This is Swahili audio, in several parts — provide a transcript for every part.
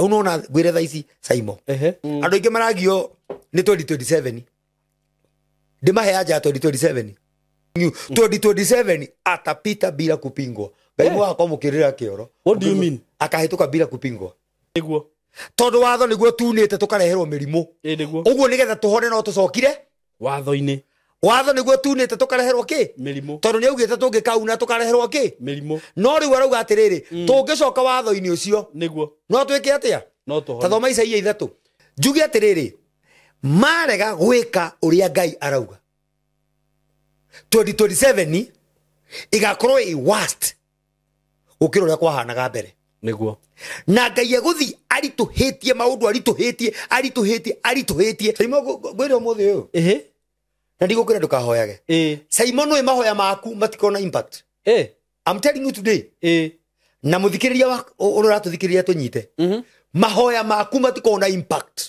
unaona gwire tha ici Saimo andu ingi maragio ni 2027 ndimahe anja 2027 2027 atapita bila kupingwa ngai wako mukirira kioro. What do you mean? Akahituka bila kupingwa niguo tondu watho niguo tunite tukareherwo mirimo niguo uguo nigetha tuhone no tucokire watho-ini watho niguo tunite tukareherwo ki mirimo tondu ni augite tungikauna tukareherwo ki mirimo no riu arauga atiriri tungicoka watho-ini ucio niguo no twike atia no tuhone tathoma Isaia 3 njuge atiriri marega gwika uria Ngai arauga 2027 igakorwo i worst ukiro ria kwahanaga mbere niguo na Ngai eguthi arituhitie maundu arituhitie Saimo gwire umuthi uyu na ndigukira ndukahoyage Saimo no mahoya maku matikona impact I'm telling you today na muthikiriria wa uratuthikiriria tunyite mahoya maku matikona impact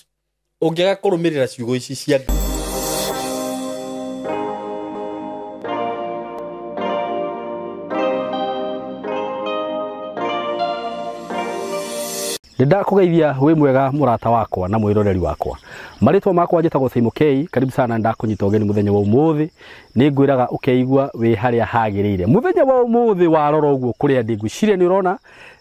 ungiaga kurumirira ciugo ici cia Ndakugeithia we mwega murata wakwa na mwiroreri wakwa. Maritwa makwa njitagwo Saimo K. Karibu sana ndakunyita ugeni muthenya wa umuthi. Ningwiraga ukeigua we haria hagirire. Muthenya wa umuthi warora uguo kuria ndiguciria ni urona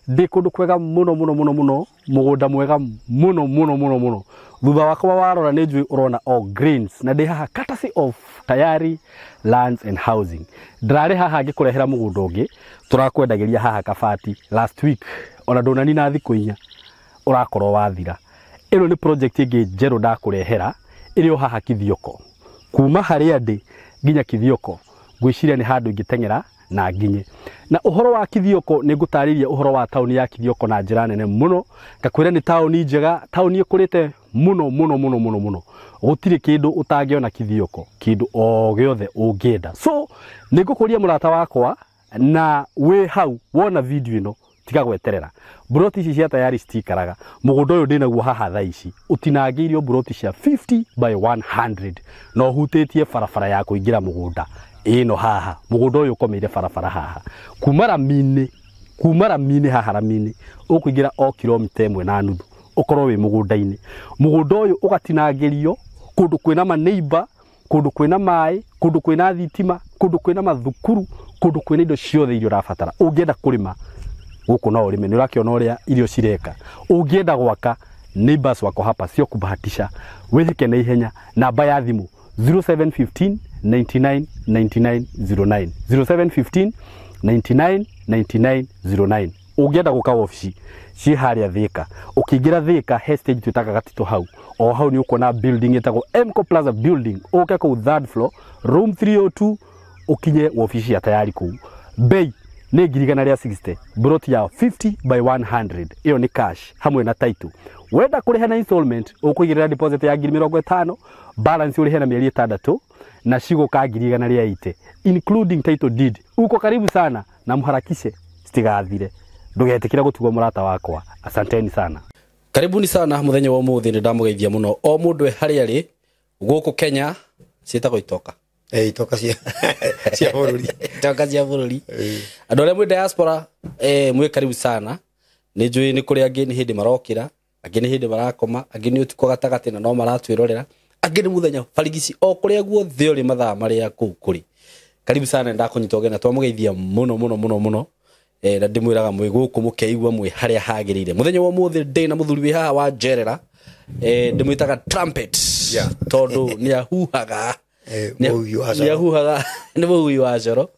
ndi kundu kwega muno mugunda mwega muno. Thutha wakwa warora ni njui urona all greens na ndi haha courtesy of Tayari Lands and Housing. Ndrari haha ngikurehera mugunda ungi turakwendagiria haha Kabati last week ona ndonani na thiku inya urakorwo wathira. Ino ni project ingi njeru ndakurehera iri haha Kithioko. Kuma haria ndi nginya Kithioko ngwiciria ni handu ingitengera na nginye. Na uhoro wa Kithioko ni ngutariria uhoro wa tauni ya Kithioko na njira nene muno. Ngakwira ni tauni njega, tauni ikurite muno. Gutiri kindu utagiona Kithioko, kindu o giothe ungienda. So nigukuria murata wakwa na we hau wona video ino tiga gweterera. Buroti ici cia Tayari citikaraga. Mugunda uyu ndinaguo haha tha ici utinangiirio buroti cia 50 by 100 no hutitie barabara ya kuingira mugunda ino haha. Mugunda uyu ukomeire barabara haha kumara mine haha Ramini ukuingira o kilomita 1.5 ukorwo wi mugunda-ini. Mugunda uyu ugatinangirio kundu kwina ma neighbor, kundu kwina mai, kundu kwina thitima, kundu kwina mathukuru, kundu kwina indo ciothe irio rabatara. Ungienda kurima guku no urime ni urakiona uria irio cireka. Ungienda gwaka neighbors wako hapa sio kubahatisha. Withike na ihenya. Namba ya thimu 0715 99 99 09 0715 99 99 09. Ungienda guka ofisi ci haria Thika. Ukiingira Thika hestage tutaka gatito hau. O hau ni uko na building etagwo Mco Plaza building. Uke ku third floor room 302 ukinye ofisi ya Tayari ku. Bei ni girigana ria 60. Buroti ya 50 by 100. Iyo ni cash hamwe na title. Wenda kuriha na installment ukuigirira deposit ya 50, balance urihe na mieri 6 na shigo ka girigana ria 80 including title deed. Uko karibu sana na muharakishe stigathire. Ndugetikira gutugwa murata wakwa. Asanteni sana. Karibuni sana muthenya wa umuthi ni ndamugeithia muno. O mundu hari ari guku Kenya cietagwo itoka. Itoka cia bururi. Itoka cia bururi. Andu aria mwi diaspora mwi karibu sana. Ni njui ni kuri angi ni hindi marokira, angi ni hindi marakoma, angi ni utuko gatagati na no maratwirorera, angi ni muthenya barigici o kuria guo thi uri mathaa maria kuri. Karibu sana ndakunyita ugena twamugeithia muno. Na ndimwiraga mwi guku mukeigwa mwi haria hagirire. Muthenya wa umuthi ndi na muthuri wi haha wa Njerera. Ndimwitaga trumpet. Tondu ni ahuhaga. Ni ahuhaga ni muhui wa Coro.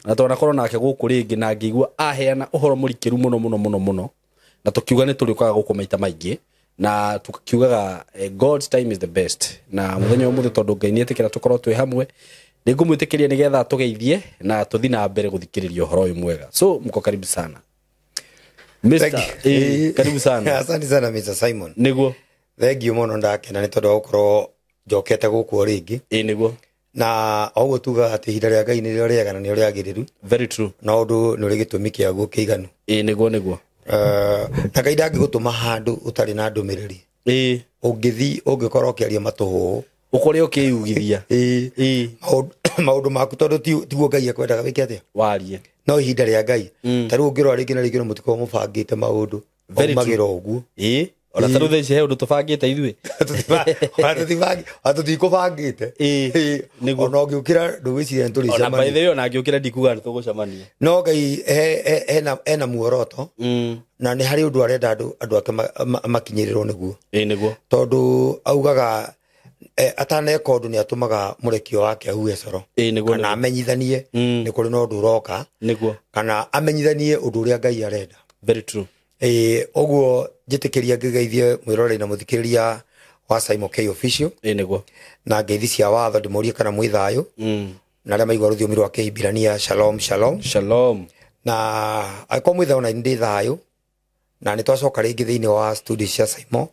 Na tona korwo nake guku ringi na ngigwa aheana uhoro murikiru muno. Na tukiuga ni turikaga guku maita maingi na tukiugaga God's time is the best. Na muthenya wa umuthi tondu Ngai ni etikira tukorwo twi hamwe. Ningumwitikiria nigetha tugeithie na tuthi na mbere guthikiriria uhoro uyu mwega. So mko karibu sana. Mr. Karibu sana. Asante sana Mr. Simon. Niguo. Thank you muno ndakena ni tondu gukorwo njokete guku ringi. Niguo. Na oguo tuga ati hinda ria Ngai ni rio riega na ni rio riagiriru. Very true. Na undu ni ri gitumi kiaguo kiiganu. Niguo. Na Ngai ndangigutuma handu utari na ndumiriri. Ungithi ungikorwo kiaria matuhu ukore ukiyugithia maundu maku tondu tiguo Ngai akwendaga wike atia warie no ihinda ria Ngai taru ngirwa ringi na ringi mutiko mubangite maundu magira uguo Ona taru theci he undu tubangite ithui. Tutibangite. Niguo. Ona ngiukira ndugwiciria nturi Ona by the way ona ngiukira ndikuga nitugucemania. No Ngai ena muoroto. Na ni hari undu arenda andu ake makinyirirwo niguo. Niguo. Tondu augaga ataneka undu ni atumaga murekio wake ahuye coro. Kana amenyithanie ni kuri no undu uroka. Niguo. Kana amenyithanie undu uria Ngai arenda. Very true. Oguo njitikiria ngigeithie mwirore na muthikiriria wa Simon K official. Niguo. Na ngeithi cia watho ndimurie kana mwithayo. Na aria maigua rũthiomi rwa Kĩhibirania shalom shalom. Shalom. Na akorwo mwithayo na ndi thayo. Na nĩ twacoka rĩngĩ thĩinĩ wa studio cia Simon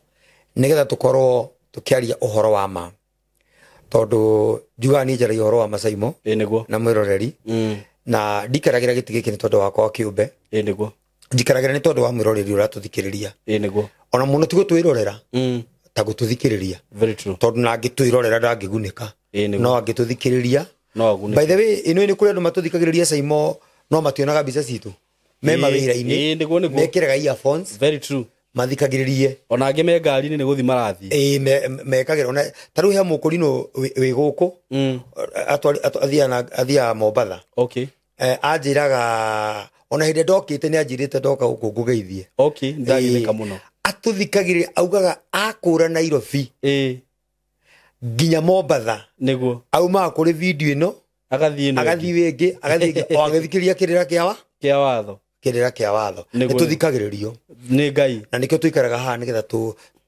nigetha tukorwo tukiaria uhoro wa ma. Tondu njuga ni njaragia uhoro wa ma Simon. Niguo. Na mwiroreri. Na ndikaragira gĩtĩ gĩkĩ nĩ tondu wakwa kĩũmbe. Niguo. Njikaragira nĩ tondu wa mwiroreri ũratuthikĩrĩria. Niguo. Ona mũno ti gũtwĩrorera. Ta gũtuthikĩrĩria. Very true. Tondu na ngĩtwĩrorera ndangĩgunĩka. No angĩtuthikĩrĩria. No agunĩka. By the way, ino nĩ kũrĩ andũ matuthikagĩrĩria Simon no mationaga mbica citũ. Me mawĩra-inĩ. Niguo niguo. Mekĩraga earphones. Very true. Mathikagĩrĩrie. Ona angĩ me ngari-inĩ nĩ gũthi marathi. Mekagĩra ona tarĩu he mũkũrinũ wĩ gũkũ. Athiaga Mombatha. Okay. Anjĩraga ona hĩndĩ ndokĩte nĩ anjĩrĩte ndoka gũkũ ngũgeithie. Okay, ndagĩthĩka mũno. Atuthikagĩrĩria augaga akũra Nairobi. Nginya Mombatha. Niguo. Aumaga kũrĩ video ĩno. Agathiĩ wĩngĩ. O agĩthikĩrĩria kĩrĩra kĩa watho. Nĩtũthikagĩrĩrio. Nĩ Ngai. Na nĩkĩo tũikaraga haha nĩgetha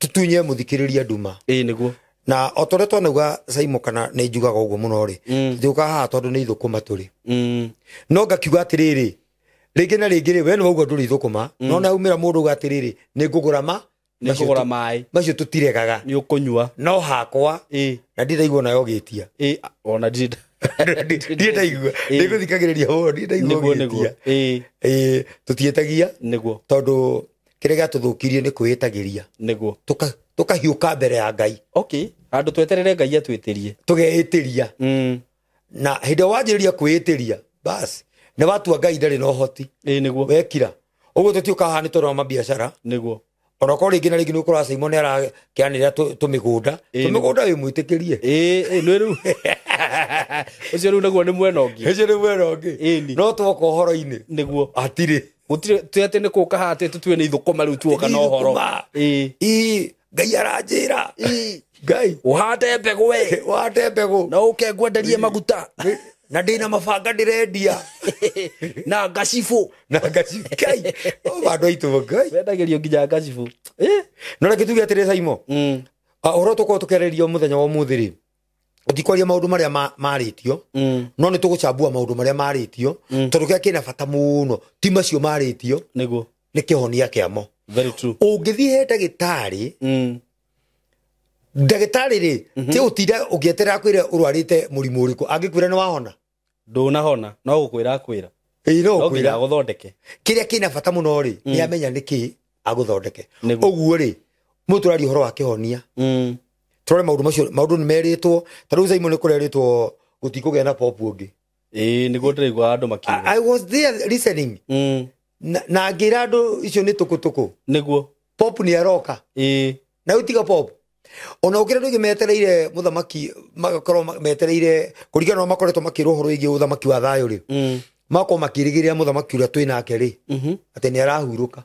tũtunye mũthikĩrĩria nduma. Niguo. Na o torĩa twanauga Simon kana nĩ njugaga ũguo mũno rĩ. Tũka haha tondũ nĩ ithũkũma tũrĩ. No ngakiuga atĩrĩrĩ. Rĩngĩ na rĩngĩ we nĩ wauga ndũrĩ ithũkũma. No na umĩra mũndũ uga atĩrĩrĩ nĩ ngũgũra maĩ. Macio tũtiregaga. Nĩ ũkũnyua. No hakwa. Na ndiraigua nayo gĩtia. Ona ndiraigua. Ndĩgũthikagĩrĩria mũno ndiraigua gĩtia. Tũtietagia. Niguo. Tondũ kĩrĩa gĩatũthũkirie nĩ kwĩĩtagĩria. Niguo. Tũkahiũka mbere ya Ngai. Okay. Andũ tweterere Ngai atwĩtĩrie. Tũgeĩtĩria. Na hĩndĩ wanjĩrĩria kwĩĩtĩria bas nĩ watua Ngai ndarĩ na ũhoti. Niguo. Wekira. Ũguo tũtioka haha nĩ tondũ wa mabiacara. Niguo. Ona korwo rĩngĩ na rĩngĩ nĩ ũkora Simon nĩ arakĩanĩrĩra tũmĩgũnda. Tũmĩgũnda wĩ mwĩtĩkĩrie. Nĩ rĩu. Ũcio rĩu naguo nĩ mwena ũngĩ. No twoka ũhoro-inĩ. Niguo. Atirĩ. Gũtirĩ atĩ nĩ kũũka haha atĩ tũtue nĩ ithũkũma rĩu tuoka na ũhoro. Ngai aranjĩra. Ngai. Ũhande mbegũ we. Ũhande mbegũ. Na ũke ngwenderie maguta. Na ndĩna mabanga ndĩrendia. Na ngacibũ. Ngai. Andũ aitũ Ngai. Wendagĩrio nginya ngacibũ. No reke tuge atĩrĩ Simon. Ũhoro tũkorwo tũkĩarĩrĩria mũthenya wa ũmũthĩ rĩ. Ũtikwaria maũndũ marĩa marĩtio. No nĩ tũgũcambua maũndũ marĩa marĩtio. Tondũ kĩrĩa kĩna bata mũno ti macio marĩtio. Nĩguo. Nĩ kĩhonia kĩamo. Very true. Ũngĩthiĩ he ndagĩtarĩ. Ndagĩtarĩ rĩ ti ũtinda ũngĩeterera kwĩra ũrwarĩte mũrimũ ũrĩkũ angĩkwĩra nĩ wahona. Ndũnahona no gũkwĩra akwĩra. No kwĩra agũthondeke. Kĩrĩa kĩna bata mũno rĩ nĩ amenya nĩkĩ agũthondeke. Ũguo rĩ mũtũrari ũhoro wa kĩhonia. Tũrore maũndũ macio maũndũ nĩ merĩtwo tarĩu Simon nĩ kũrerĩtwo gũtikũgĩa na pop ũngĩ. Nĩguo ndĩraigua andũ makiuga. I was there listening. Na ngĩra andũ icio nĩ tũkũtũkũ. Nĩguo. Pop nĩ aroka. Na ũtiga pop. Ona ũkĩra ndũgĩ metereire mũthamaki magakorwo metereire kũringana na makoretwo makĩrwo ũhoro wĩgiĩ ũthamaki wa thayũ rĩ. Makorwo makĩrĩgĩrĩra mũthamaki ũrĩa twĩ nake rĩ. Atĩ nĩ arahurũka.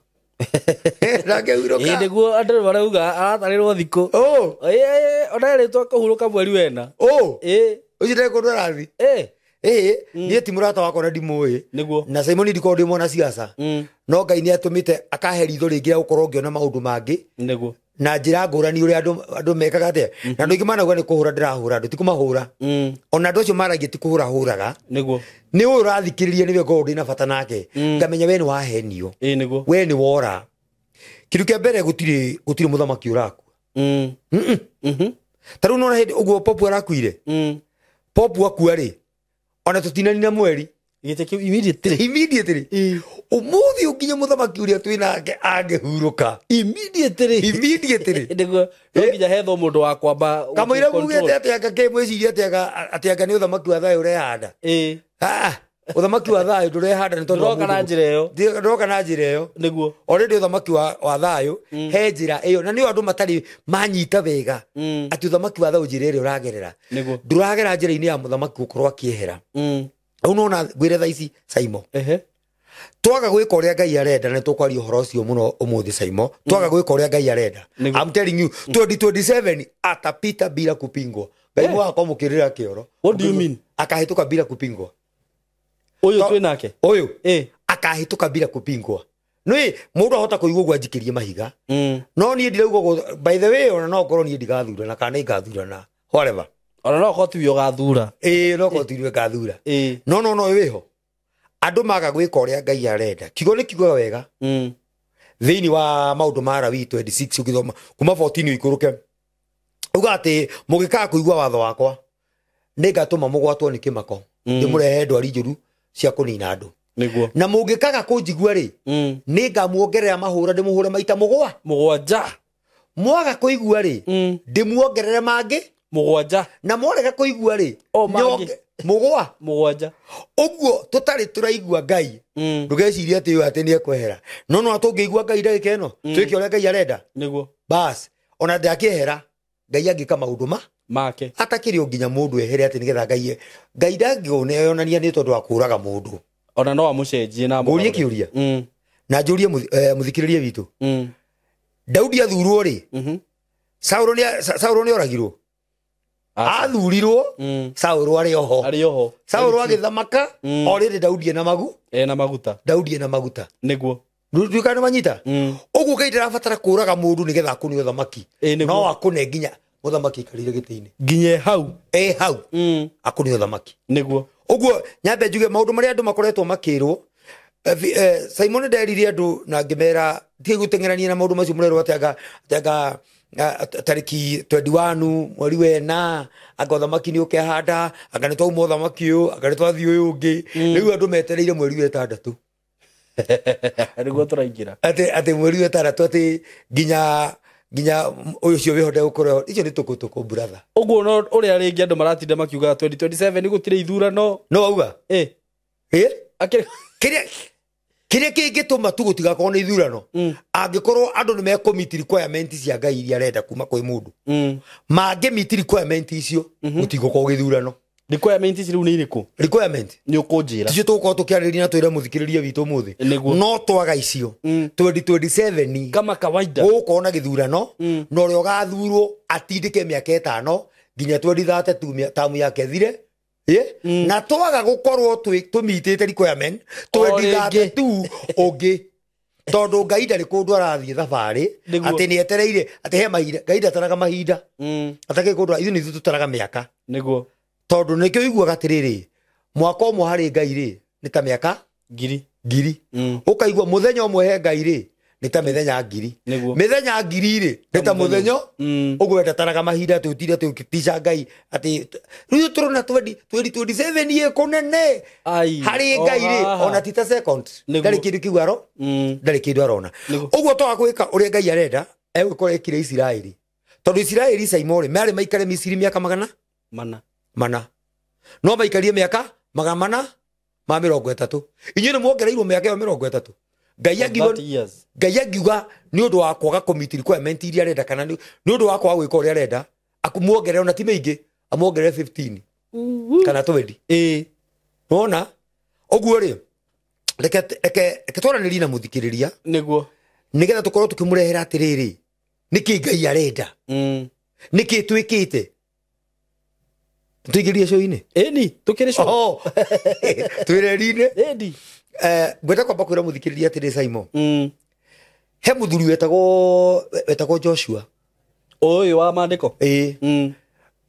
Nĩguo andũ marauga aratarĩrwo thikũ. Ona rĩtwa kũhurũka mweri wena. Ũcio ndekũndũ arathi. Niĩ ti mũrata wakwa na ndimũĩ. Na Simon ndikorwo ndĩ mwana ciaca. No Ngai nĩ atũmĩte akahe ritho rĩngĩ gũkorwo ngĩona maũndũ mangĩ. Na njĩra ngũrani ũrĩa andũ mekaga atĩa. Na andũ aingĩ manauga nĩ kũhũra ndĩrahũra andũ ti kũmahũra. Ona andũ acio maragia ti kũhũra hũraga. Nĩ ũyũ ũrathikĩrĩria nĩwe ngorwo ndĩ na bata nake. Ngamenya we nĩ wahenio. We nĩ wora. Kĩndũ kĩa mbere gũtirĩ mũthamaki ũrakua. Tarĩu nona hĩndĩ ũguo Pop arakuire. Pop akua rĩ ona tũtinanina mweri. Gĩtĩ kĩu immediately. Ũmũthĩ ũkinya mũthamaki ũrĩa twĩ nake angĩhurũka. Immediately. Nĩguo no nginya hetho mũndũ wa kwamba. Kamũira mugĩte atĩ anga kĩ mwĩciria atĩ anga nĩ ũthamaki wa thayũ ũrehanda. uthamaki wa thayo ndurehanda ni tondu ndoka na njira iyo ndoka na njira iyo niguo already uthamaki wa thayo he njira iyo na ni andu matari manyita wega ati uthamaki wa thayo njira iri uragerera nduragera njira ini ya muthamaki gukorwo akiehera unona gwire tha ici Saimo twaga gwika uria Ngai arenda na tukwaria uhoro ucio muno umuthi Saimo twaga gwika uria Ngai arenda I'm telling you 2027 atapita bila kupingwa Ngai mwako mukirira kioro. What do you mean? Akahituka bila kupingwa uyu twinake uyu akahituka bila kupingwa nui mundu ahota kuigwa gwanjikirie mahiga no nie ndirauga by the way ona no korwo nie ndigathura na kana igathura na whatever ona no kotu gathura no kotu gathura no wiho andu maga gwika uria Ngai arenda kigo ni kigo wega thiini wa maundu mara wi 26 ukithoma kuma 14 ikuruke uga ati mugika kuigwa watho wakwa ningatuma mugwatwo ni kimako ndimurehe ndwari njuru cia kunina andu niguo na mungikaga kunjigua ri ningamuongerera mahura ndimuhure maita mugwanja mwaga kuigua ri ndimuongerere mangi mugwanja na mwarega kuigua ri mugwanja uguo tutari turaigua Ngai ndugeciria ati uyu ati ni ekwehera no atungiigua Ngai ndagika ino twike uria Ngai arenda niguo bas ona ndakiehera Ngai angika maundu make atakiri nginya mundu ehere ati nigetha Ngai ndangone yonania ni tondu wa kuraga mundu ona no amucenjie na murie kiuria na njurie muthikiririe witu Daudi athurwo ri Sauro ni oragirwo athurirwo Sauro ari oho Sauro agithamaka already Daudi ena maguta Daudi ena maguta niguo ndukana manyita uguo Ngai ndarabatara kuraga mundu nigetha akuni uthamaki no akune nginya uthamaki karire gitiini nginye hau hau akuni uthamaki niguo uguo nyambe njuge maundu maria andu makoretwo makirwo Simon nderirie andu na ngimera ti gutengerania na maundu macio murero atanga tariki 21 mweri wena anga uthamaki ni ukehanda anga ni twauma uthamaki uyu anga ni twathii uyu ungi riu andu metereire mweri wetandatu niguo turaingira ati mweri wetandatu ati nginya uyu cio wihonde gukorwo icio ni tukutuku brother uguo no uria ringi andu maratinda makiuga 2027 gutire ithurano no auga kiria kingituma tu gutigakorwo ni ithurano angikorwo andu ni mekomiti requirement cia Ngai iria arenda kuma kwi mundu mangimiti requirement icio gutigokorwo githurano requirement ici riu ni iriku requirement ni ukunjira ticio tuko tukiariria na twira muthikiriria witu muthi no twaga icio 2027 kama kawaida gukona githurano no rio gathurwo atindike miaka 5 nginya 2030 tamu yake thire na twaga gukorwo tumitite requirement 2032 ungi tondu Ngai ndari kundu arathie thabari ati ni etereire ati he mahinda Ngai ndataraga mahinda atake kundu ithu ni tutaraga miaka niguo tondu nikio iguaga atiriri mwaka umwe hari Ngai ri ni ta miaka ngiri ukaigua muthenya umwe he Ngai ri ni ta mithenya ngiri mithenya ngiri ri ni ta muthenya uguo ndataraga mahinda tutire tukitisha Ngai ati riu turona 2027 ye kunene hari Ngai ri ona tita second ndari kindu kiugaro ndari kindu arona uguo twaga gwika uria Ngai arenda egukore kire Israeli tondu Israeli Saimore mari maikare Misiri miaka mana no maikarie miaka 430 inyuĩ nĩ muongereirwo mĩaka ĩyo 30 Ngai angiuga nĩ ũndũ wa kwaga komiti requirement iria arenda kana nĩ ũndũ wa kwaga gwĩka ũrĩa arenda akumuongerera ona ti mĩingĩ amuongerere 15 kana 20 nona ũguo rĩ reke twaranĩrie na mũthikĩrĩria nĩguo nĩgetha tũkorwo tũkĩmũrehera atĩrĩrĩ nĩkĩ Ngai arenda nĩkĩ twĩkĩte tuigirie show-ini ni tukire show twireri-ini ngwenda kwamba kwira muthikiriria atiri Simon he muthuri wetagwo Joshua uyu wa mandiko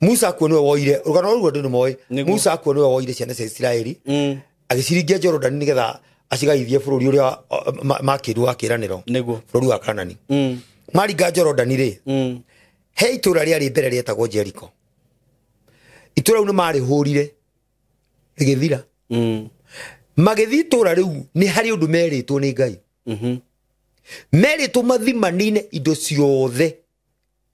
Musa akuo niwe woire rugano ruo ndu ni moy Musa akuo niwe woire ciana cia Israeli agiciringia Jordan nigetha acigaithie bururi uria makirwo akiraniro niguo bururi wa Kanani maringa Jordan ri he itura ria mbere rietagwo Jericho itura unu mari hurire igithira magithi itura riu ni hari undu meritwo ni Ngai meritwo mathimanine indo ciothe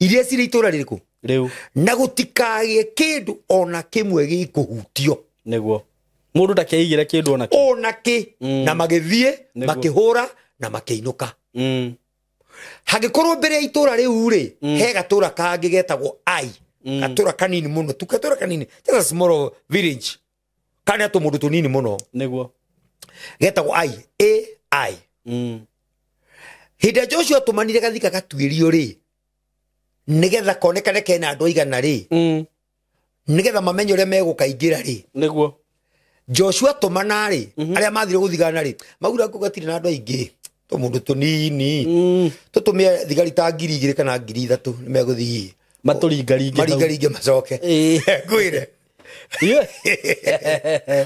iria ciri itura ririku riu na gutikagie kindu ona kimwe gikuhutio niguo mundu ndakeigira kindu onaki na magithie makihura na makeinuka hagikorwo mbere ya itura riu ri he gatura kangi getagwo ai gatura kanini muno tukatura kanini just a small village kana to mundu tunini muno niguo getagwo ai hida Joshua tumanire gathika gatwirio ri nigetha konekane kena andu igana ri nigetha mamenye ure megukaingira ri niguo Joshua tumana ri aria mathire guthigana ri maura kugatire na andu aingi to mundu tunini tutumia thigari ta 2,000 kana 3,000 meguthii maringaringe macoke ngwire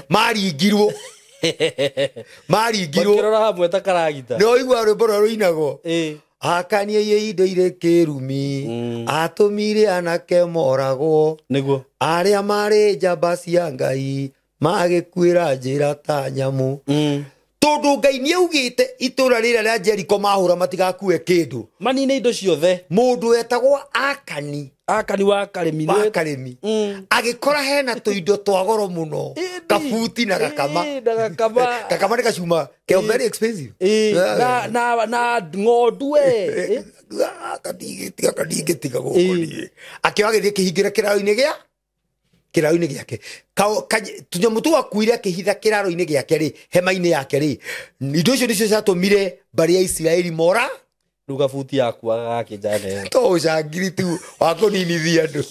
maringirwo makirora hamwe ta karagita no igwa rwimbo ruinagwo akanie ye indo ire kirumi atumire anake moragwo niguo aria mari njamba cia Ngai magikwira njira ta nyamu tondu Ngai ni augite itura rira ria Jericho mahura matigakue kindu manine indo ciothe mundu etagwo akani wa karemi agikora hena tuindo twa goro muno kabuti na gakama ni gacuma ke very expensive na ngondu kadigitiga gukoni akio agithie kihingira kiraro-ini giake tunyamu tu akuire akihitha kiraro-ini giake ri hema-ini yake ri indo icio nicio ciatumire mbari ya Isiraeli mora ruga buti yaku agakijane to cangiri tu wakuninithia andu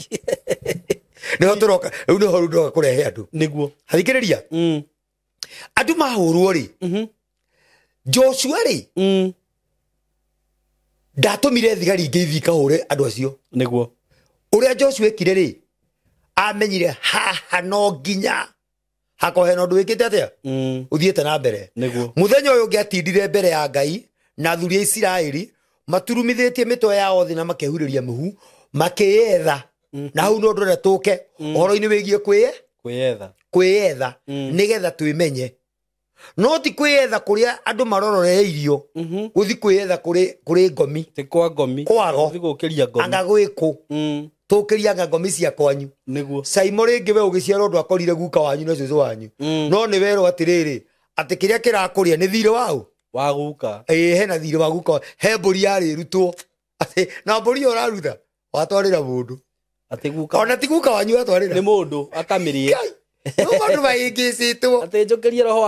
niho turoka riu niho ndoka kurehe andu niguo hathikiriria andu mahurwo ri Joshua ri ndatumire thigari ingĩ ikahure andu acio niguo uria Joshua ekire ri amenyire haha no nginya hakohe no ndwikite atia uthiete na mbere muthenya uyu ngiatindire mbere ya Ngai na thuri ya Isiraeli maturumithitie mitwe ya othi na makehuriria muhu makiyetha na hau no ndore tuke horo-ini wigie kwiyetha nigetha twimenye no ti kwiyetha kuria andu marororeirio guthi kwiyetha kuri ngomi ti kwa ngomi kwago guthi gukiria ngomi anga gwiku tukiria ngomi cia kwanyu niguo Saimo ringi we ugiciarwo ndu akorire guka wanyu na cucu wanyu no ni wero atiriri ati kiria kirakuria ni thire wau wa guka hena thire wa guka he mburi yari rutwo ati na mburi uraruta watwarira mundu ati guka ona ti guka wanyu watwarira ni mundu akamirie no mundu baingicitwo ati njokerie roho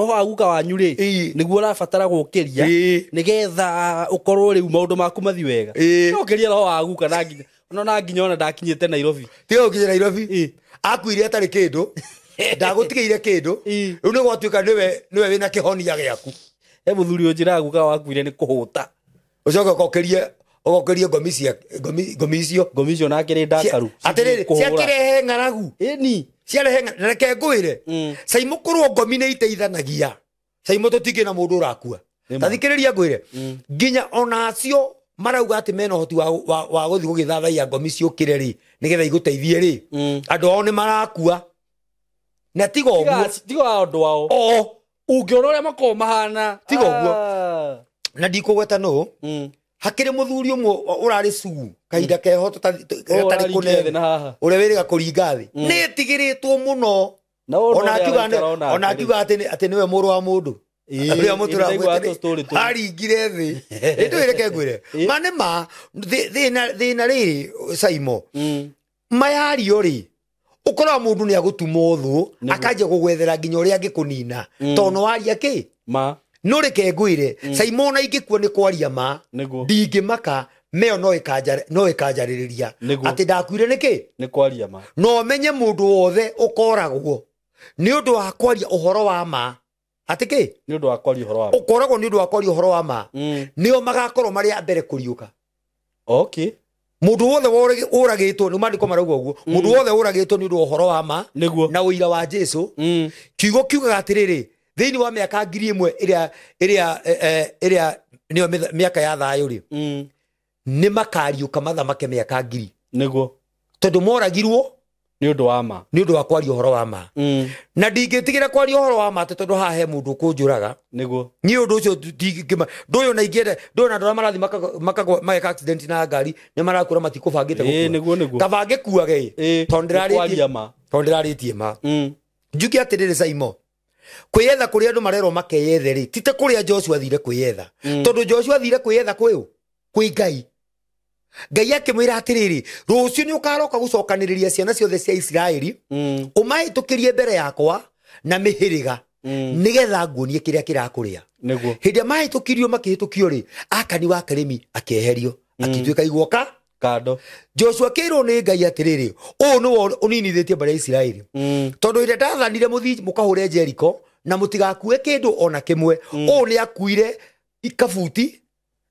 wa guka wanyu ri niguo urabatara gukiria nigetha ukorwo riu maundu maku mathi wega njokerie roho wa guka na nginya na nginya ona ndakinyete Nairobi tiyo kinya Nairobi akuire atari kindu ndagutigeire kindu riu ni gwatuika niwe wina kihonia giaku muthuri unjira guka wakuire ni kuhuta ucoka ugokerie ngomi icio na kiri ndakaru atiriri ciakirehe ng'aragu ciarehe na reke ngwire Saimo kurwo ngomi ni iteithanagia Saimo tutingi na mundu urakua tathikiriria ngwire nginya ona acio marauga ati mena hoti wa guthi gugithathaia ngomi ciukire ri nigetha iguteithie ri andu ao ni marakua na tiga andu ao ungiona uria mako mahana tiga uguo na ndikugweta no hakiri muthuri umwe urari sugu kahinda keho tatari kunene uria wiriga kuringa thi ni tigiritwo muno ona akiuga ati niwe muru wa mundu uria mutura haringire thi ndio ireke ngwire mane ma thina riri Saimo mayario ri ukora mundu ni agutuma uthu akaje gugwethera nginya uria angikunina tono waria ki no reke ngwire Saimo ona ingikuo ni kwaria ma ndingimaka meo no ikanjaririria ati ndakuire niki ni kwaria ma no menye mundu wothe ukoragwo ni undu wa kwaria uhoro wa ma atiki ni undu wa kwaria uhoro wa ukoragwo ni undu wa kwaria uhoro wa ma nio magakorwo mari mbere kuriuka okay mundu wothe uragitwo ni mandiko marauga uguo mundu wothe uragitwo ni undu wa uhoro wa ma na uira wa Jesu kiugo kiugaga atiriri thiini wa miaka 1,000 iria niyo miaka ya thayo ri ni makariuka mathamake miaka 1,000 niguo tondu moragirwo ni undu wa ma ni undu wa kwaria uhoro wa ma na ndingitigira kwaria uhoro wa ma tondu ha he mundu kunjuraga niguo ni undu ucio ndingima ndoyo na ingire ndona ndora marathi mageka accident na ngari ni marakura matikubangite gukua niguo kabange kuage tondiraritie ma njuki atiriri Saimo kwiyetha kuri andu marero makeyethe ri tite kuria Joshua thire kwiyetha tondu Joshua thire kwiyetha kwi Ngai Ngai akimwira atiriri rucio ni ukaroka gucokaniriria ciana ciothe cia Israeli umahitukirie mbere yakwa na mihiriga nigetha nguonie kiria kirakuria niguo hindi mahitukirio makihitukio ri Akani wa Karemi akeherio akituika igwoka kado Joshua kiro ni Ngai atiriri no uninithitie mbere ya Israeli tondu ire ndathanire muthi mukahure Jericho na mutigakue kindu ona kimwe ni akuire ikabuti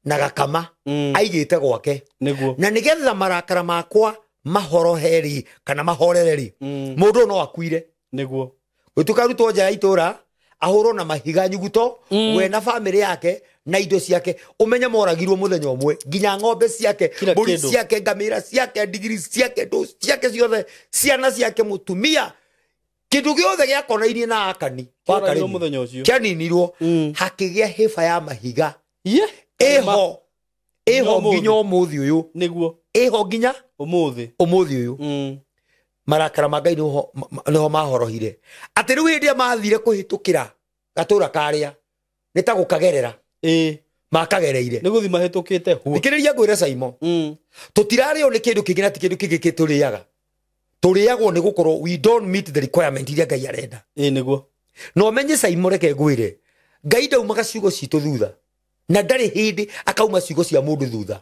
na gakama aigite gwake niguo na nigetha marakara makwa mahoroheri kana mahorereri mundu no akuire niguo utukarutwo nja ya itura ahurwo na mahiga nyuguto we na family yake na indo ciake umenya moragirwo muthenya umwe ginya ng'ombe ciake mburi ciake ngamira ciake ndigiri ciake ndo ciake ciothe ciana ciake mutumia kindu giothe giakonainie na Akani wa Karemi muthenya ucio kianinirwo hakigia hifa ya mahiga eho ginya umuthi uyu niguo eho ginya umuthi uyu marakara ma Ngai niho mahorohire ati riu hindi mathire kuhitukira gatura karia nita gukagerera makagereire niguthi mahitukite hu ikiriria ngwira Saimo tutirario ni kindu kingi na ti kindu kingi kituriaga turiagwo ni gukorwo we don't meet the requirement iria Ngai arenda niguo no menye Saimo reke ngwire Ngai ndaumaga ciugo citu thutha na ndari hindi akauma ciugo cia mundu thutha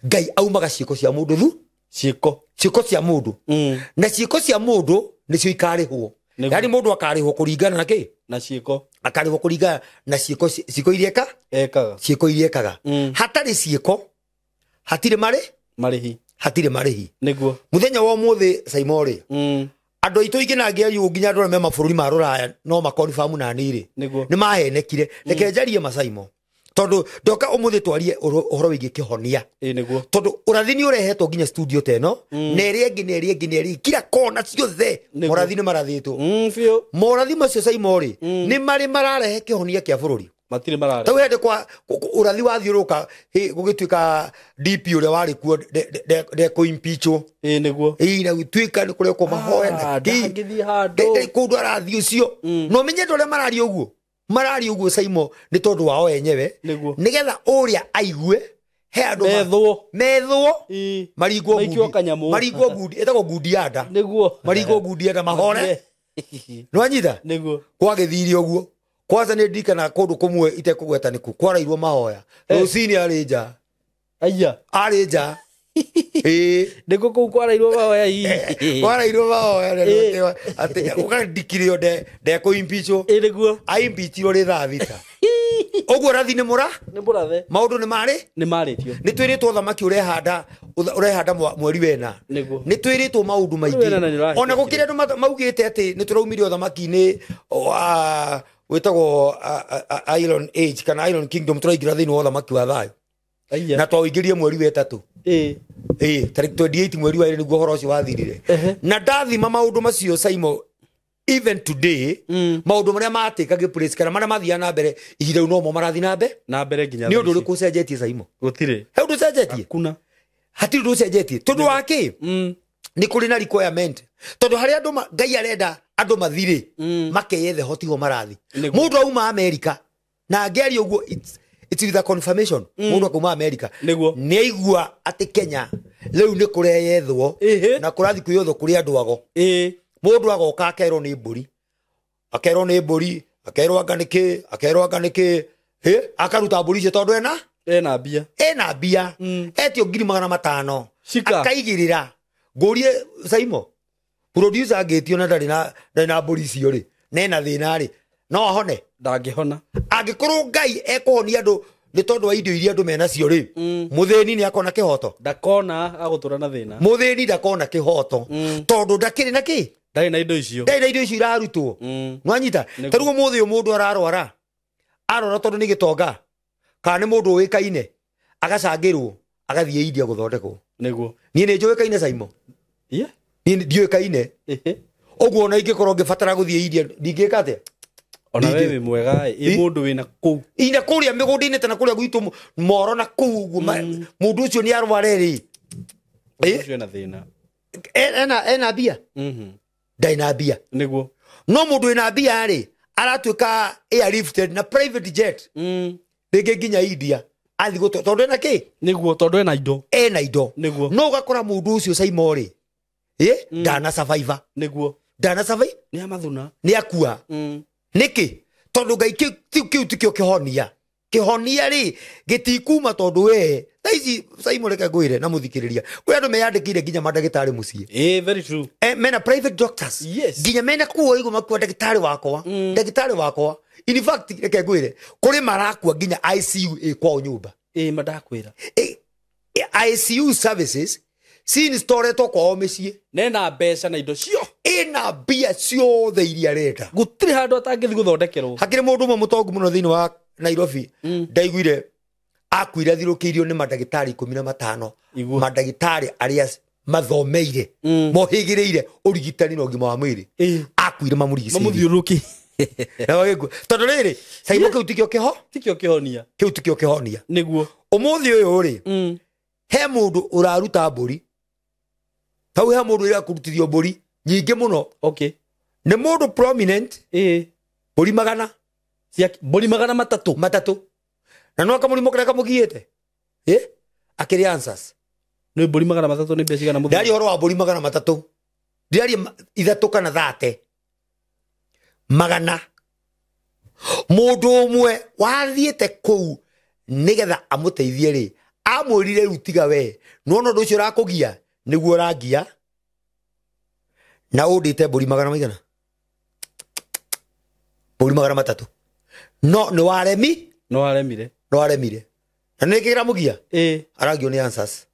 Ngai aumaga ciugo cia mundu ciugo cia mundu na ciugo cia mundu nicio ikarihwo yani mundu akarihwo kuringana na ki na ciugo akarihwo kuringana na ciugo iria ciugo iria ekaga hatari ciugo hatire marihi niguo muthenya wa muthi Saimori andu aitu iginangia yu nginya andu me mabũrũri ma ruraya no makonfamu na niri ni mahenekire reke njarie Masaimo tondu ndoka umuthi twarie uhoro wigie kihonia niguo tondu urathini urehetwo nginya studio teno na eri kila kona ciothe morathini marathitwo fio morathi macio Saimori ni mari mararehe kihonia kia bũrũri matire marare tau hende kwa urathi wathiuruka gugituika DP ure wari kuo de ko impeachwo niguo na gituika ni kure ko mahoya na ngithi hando kundu arathi ucio no menye ndore marari uguo Saimo ni tondu wao enyewe nigetha uria aigue he andu methwo marigwo ngudi etagwo ngudi yanda niguo marigwo ngudi yanda mahore no anyitha niguo kwagithirio uguo kwanza ni ndikana kundu kumwe itekugweta niku kwarairwo mahoya rucini arinja arinja ndiko ku kwarairwo mahoya kwarairwo mahoya ati ukandikirio de ko impeachwo niguo impeachwo ri thita oguo rathi ni murathe maundu ni maritio ni twiritwo thamaki urehanda mweri wena ni twiritwo maundu maingi ona gukire andu maugite ati ni turaumire thamaki ni wetagwo Iron Age kana Iron Kingdom turaigira thini wa thamaki wa thayo na twaingirie mweri wetatu tarik 28 mweri wa niguo horo ucio wathirire na ndathima maundu macio Saimo even today maundu maria matikage place kana maria mathia na mbere ihinda no mo marathi na mbere nginya ni undu riku cenjetie Saimo gutire he undu cenjetie kuna hatiri undu cenjetie tondu waki ni kuri na requirement tondu hari andu Ngai arenda andu mathire makeyethe hotigo marathi mundu auma America na ngeri uguo it's with a confirmation mundu akuma America ni aigua ati Kenya riu ni kureyethwo na kurathi kwiyotho kuri andu ago mundu agoka akerwo ni mburi akerwo anganike akaruta mburi cio tondu ena mbia etio 500,000 akaigirira ngurie Saimo producer agitio na ndari na mburi cio ri nena thina ri no ahone ndangihona angikorwo Ngai ekuhonia andu ni tondu wa indo iria andu mena cio ri muthini ni akona kihoto ndakona agutura na thina muthini ndakona kihoto tondu ndakiri na ki ndari na indo icio irarutwo nwanyita tarugo muthi mundu ararwara tondu ni gitonga kana ni mundu wikaine agacangirwo agathie India guthondekwo niguo ni njuikaine Saimo ni ndiuikaine oguo na ingikorwo ngibatara guthie India ndingika atia ona wewe mwega mundu wina ku ina kuria migundini tena kuria gwitu moro na ku mundu ucio ni arware ri ucio na thina ena bia ndai na bia niguo no mundu ina bia ri aratuika airlifted na private jet rege nginya India athi guto tondu na ki niguo tondu ena indo niguo no gakora mundu ucio Saimo ri dana survivor niguo dana survivor ni amathuna ni akua niki tondu ngai kiu tikio kihonia ri gitikuma tondu we taici Saimo reke ngwire na muthikiriria kuri andu meyandikire nginya mandagitari mucie very true mena private doctors yes nginya mena kuo igo makua ndagitari wakwa in fact reke ngwire kuri marakua nginya ICU kwao nyumba madakwira ICU services sin storeto kwao micie nena mbeca na indo cio ina bia ciothe iria reta gutiri handu atangithi guthondekerwo hakire mundu umwe mutongu muno thiini wa Nairobi ndaiguire akuire thirukiirio ni madagitari 15 madagitari aria mathomeire mohigireire urigitani no ngima wa mwiri akuire mamuthiuruki na wagegu tondu riri Saimo kiu tikio kihonia niguo umuthi uyu ri he mundu uraruta mburi tau he mundu ira kurutithio mburi nyingi muno ni mundu prominent mburi magana matatu na no akamurimo kare kamugiete akiri answers ni mburi magana matatu ni mbeca kana muthu ndari horo wa mburi magana matatu ndari ithatu kana 30 magana mundu umwe wathiete kuu nigetha amuteithie ri amwirire rutiga we no ndu ucio rakugia niguo rangia na udite mburi magana maigana mburi magana matatu no ni waremire na nikigira mugia aragio ni answers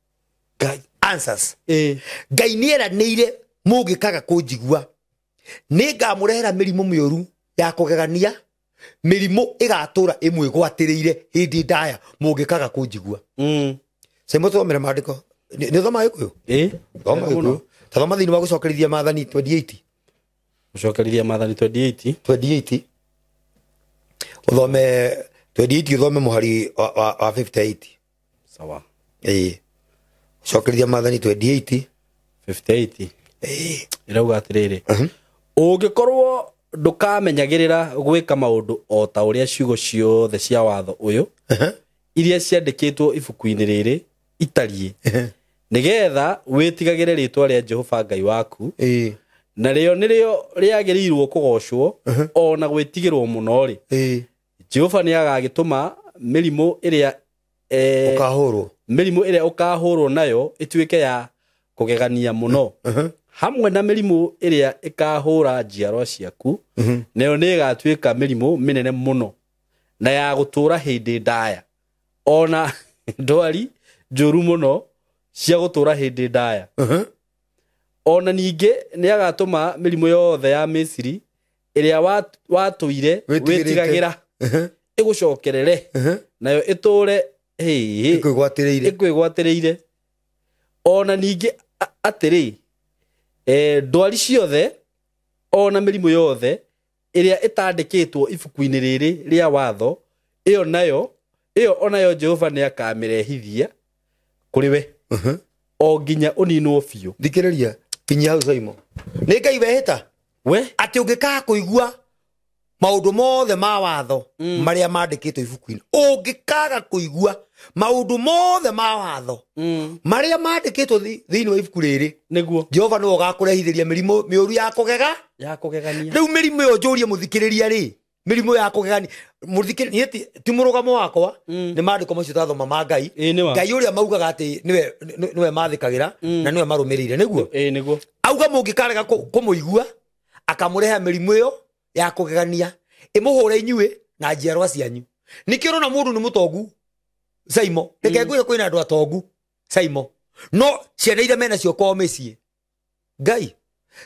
ngai ni eranĩire mungikaga kunjigua ningamurehera mirimu mioru ya kugegania mirimu igatura imwe gwatirire hindi ndaya mungikaga kunjigua Saimo thomera maandiko ni thoma ikuyu thoma ikuyu thoma thini wa gucokerithia Maathani 28 gucokerithia Maathani 28 uthome 28 uthome muhari wa 58 sawa gucokerithia Maathani 58 irauga atiriri ungikorwo ndukamenyagirira gwika maundu o ta uria ciugo ciothe cia watho uyu iria ciandikitwo ibuku-ini riri itarie nigetha witigagire ritwa ria Jehova Ngai waku na rio nirio riagirirwo kugocwo ona gwitigirwo muno ri Jehova ni agagituma mirimu iria ukahurwo nayo ituike ya kugegania muno hamwe na mirimu iria ikahura njiarwa ciaku nayo ni igatuika mirimu minene muno na ya gutura hindi ndaya ona ndwari njuru muno cia gutura hindi ndaya ona ninge ni agatuma mirimu yothe ya Misiri iria watuire witigagira igucokerere nayo iture ikwigwatiriire ona ninge atiri ndwari ciothe ona mirimu yothe iria itandikitwo ibuku-ini riri ria watho iyo onayo Jehova ni akamirehithia kuri we o nginya uninwo biu thikiriria kinya hau Saimo ni Ngai wehita we ati ungikaga kuigua maundu mothe ma watho maria mandikitwo ibuku-ini ungikaga kuigua maundu mothe ma watho maria mandikitwo thiini wa ibuku riri niguo Jehova no gakurehithiria mirimu mioru ya kugegania riu mirimu yo njurie muthikiriria ri mirimu ya kugegania muthikiriria ti murugamo wakwa ni mandiko macio tathoma ma Ngai Ngai uria maugaga ati niwe mathikagira na niwe marumirire niguo auga mungikarega kumuigua akamureha mirimu yo ya kugegania imuhure inyue na njiarwa cianyu nikio rona mundu ni mutongu Saimo reke ngwire kwina andu atongu Saimo no ciana iria mena cio kwao micii Ngai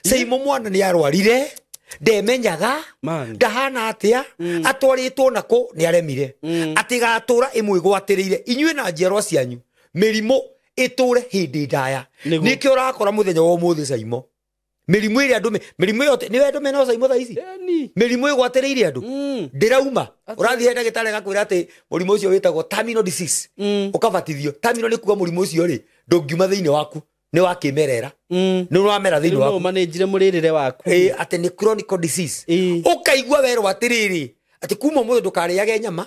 Saimo mwana ni arwarire ndemenyaga ndahana atia atwaritwo nako ni aremire atigatura imwe gwatirire inyue na njiarwa cianyu mirimu iture hindi ndaya nikio rakora muthenya wa umuthi Saimo mirimu iria andu mirimu yote ni andu mena Saimo tha ici mirimu igwatirire andu ndirauma urathi he ndagitari gakwira ati murimu ucio witagwo terminal disease ukabatithio terminal ni kuga murimu ucio ri ndungiuma thiini waku ni wa kimerera ni wamera thini waku no manage muririre waku ate ni chronic disease ukaigua wero atiriri ati kuma mutho ndukariage nyama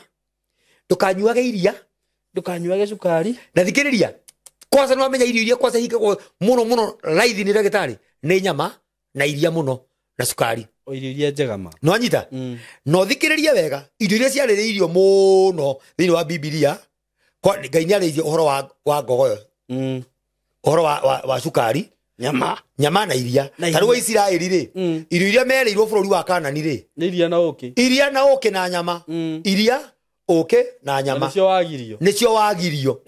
ndukanyuage iria ndukanyuage cukari na thikiriria kwanza no amenya irio iria kwanza hikagwo muno raithi ni ndagitari ni nyama na iria muno na cukari o irio iria njega ma no anyita no thikiriria wega irio iria ciarĩrĩirio muno thini wa Biblia kwa Ngai nĩarĩirie uhoro wa ngogoyo uhoro wa cukari nyama na iria tarwo Israeli ri irio iria merĩirwo bũrũri wa Kanani ri iria na ũkĩ na nyama iria ũkĩ na nyama nĩcio wagirio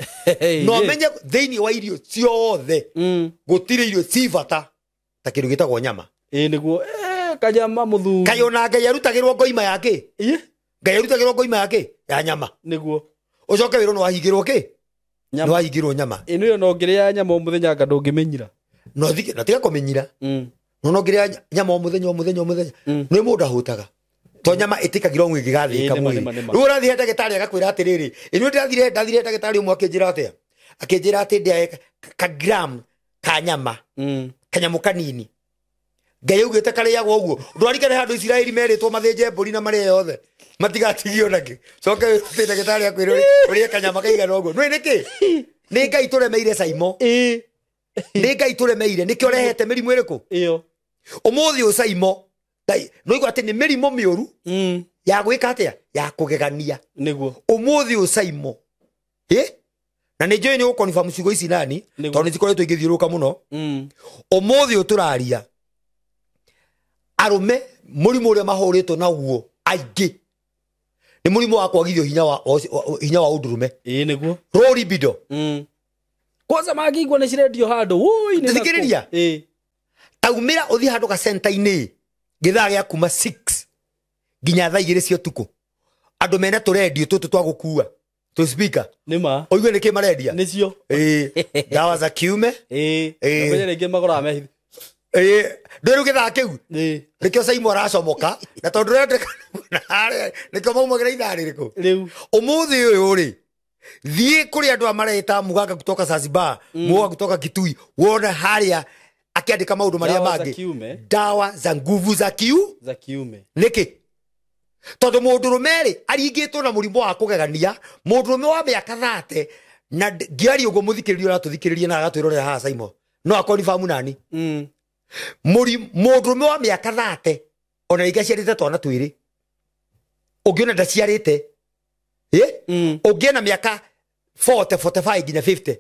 no menye thĩinĩ wa irio ciothe gũtirĩ irio cibata ta kĩndũ gĩtagwo nyama nĩguo kanyama mũthuri kayona Ngai arutagĩrwo ngoima yake Ngai arutagĩrwo ngoima yake ya nyama nĩguo ucoke wĩrwo no wahingĩrwo kĩ no wahingĩrwo nyama ĩno no ngĩrĩa nyama o mũthenya anga ndũngĩmenyira no tiga kũmenyira no ngĩrĩa nyama o mũthenya nĩ mũndũ ahũtaga to nyama ĩtĩkagĩrwo ng'ũ ĩngĩgathĩka mwĩrĩ rĩu ũrathiĩ ndagĩtarĩ agakwĩra atĩrĩrĩ ĩno ndathire ndagĩtarĩ ũmwe akĩnjĩra atĩa akĩnjĩra atĩ ndĩa ka gram ka nyama kanyamũ kanini Ngai augĩte karĩagwo ũguo ndwarikane handũ Isiraeli merĩtwo mathĩnje mbũri na marĩa yothe matigatigio nake coke wĩte ndagĩtarĩ akwĩra ũrĩe kanyama kaigana ũguo nĩ nĩkĩ nĩ Ngai tũremeire Saimo nĩ Ngai tũremeire nĩkĩo rehete mĩrimũ ĩrĩkũ ĩyo ũmũthĩ ũyũ Saimo Ngai no igua atĩ nĩ mĩrimũ mĩũru ya gwĩka atĩa ya kũgegania nĩguo ũmũthĩ ũyũ Saimo na nĩ njũĩ nĩ gũkonfirm ciugo ici nani tondũ nĩcikoretwo igĩthiũrũka mũno ũmũthĩ ũyũ tũraria arume mũrimũ ũrĩa mahũrĩtwo naguo aingĩ nĩ mũrimũ wa kwagithio hinya wa ũndũrũme nĩguo low libido kwanza magĩigua nĩ cirendio handũ woi nĩ thikĩrĩria taumĩra ũthiĩ handũ gacenta-inĩ gĩthaa gĩa kuma 6 nginya thaa 2 cia ũtukũ andũ mena tũrendio tũtũ twa gũkua tũ speaker nĩma oigue nĩkĩ marendia nĩcio dawa za kiume kwenye rĩngĩ magũraga mehithi ndĩrũ gĩthaa kĩu nĩkĩo Saimo aracomoka na tondũ rĩendeka nĩkĩo maumagĩra ithaa rĩrĩkũ rĩu ũmũthĩ ũyũ rĩ thiĩ kũrĩ andũ mareta muganga kutoka Zanzibar muganga kutoka Kitui wona harĩa akiandĩka maũndũ marĩa mangĩ dawa za nguvu za kiume nĩkĩ tondũ mũndũrũme rĩ aringĩtwo na mũrimũ wa kũgegania mũndũrũme wa mĩaka 30 na ngiari ũguo mũthikĩrĩria ũratũthikĩrĩria na agatwĩrorera haha Saimo no akonifamu nani mũndũrũme wa mĩaka 30 ona rĩngĩ aciarĩte twana twĩrĩ ũngĩona ndaciarĩte ũngĩona mĩaka 40 45 nginya 50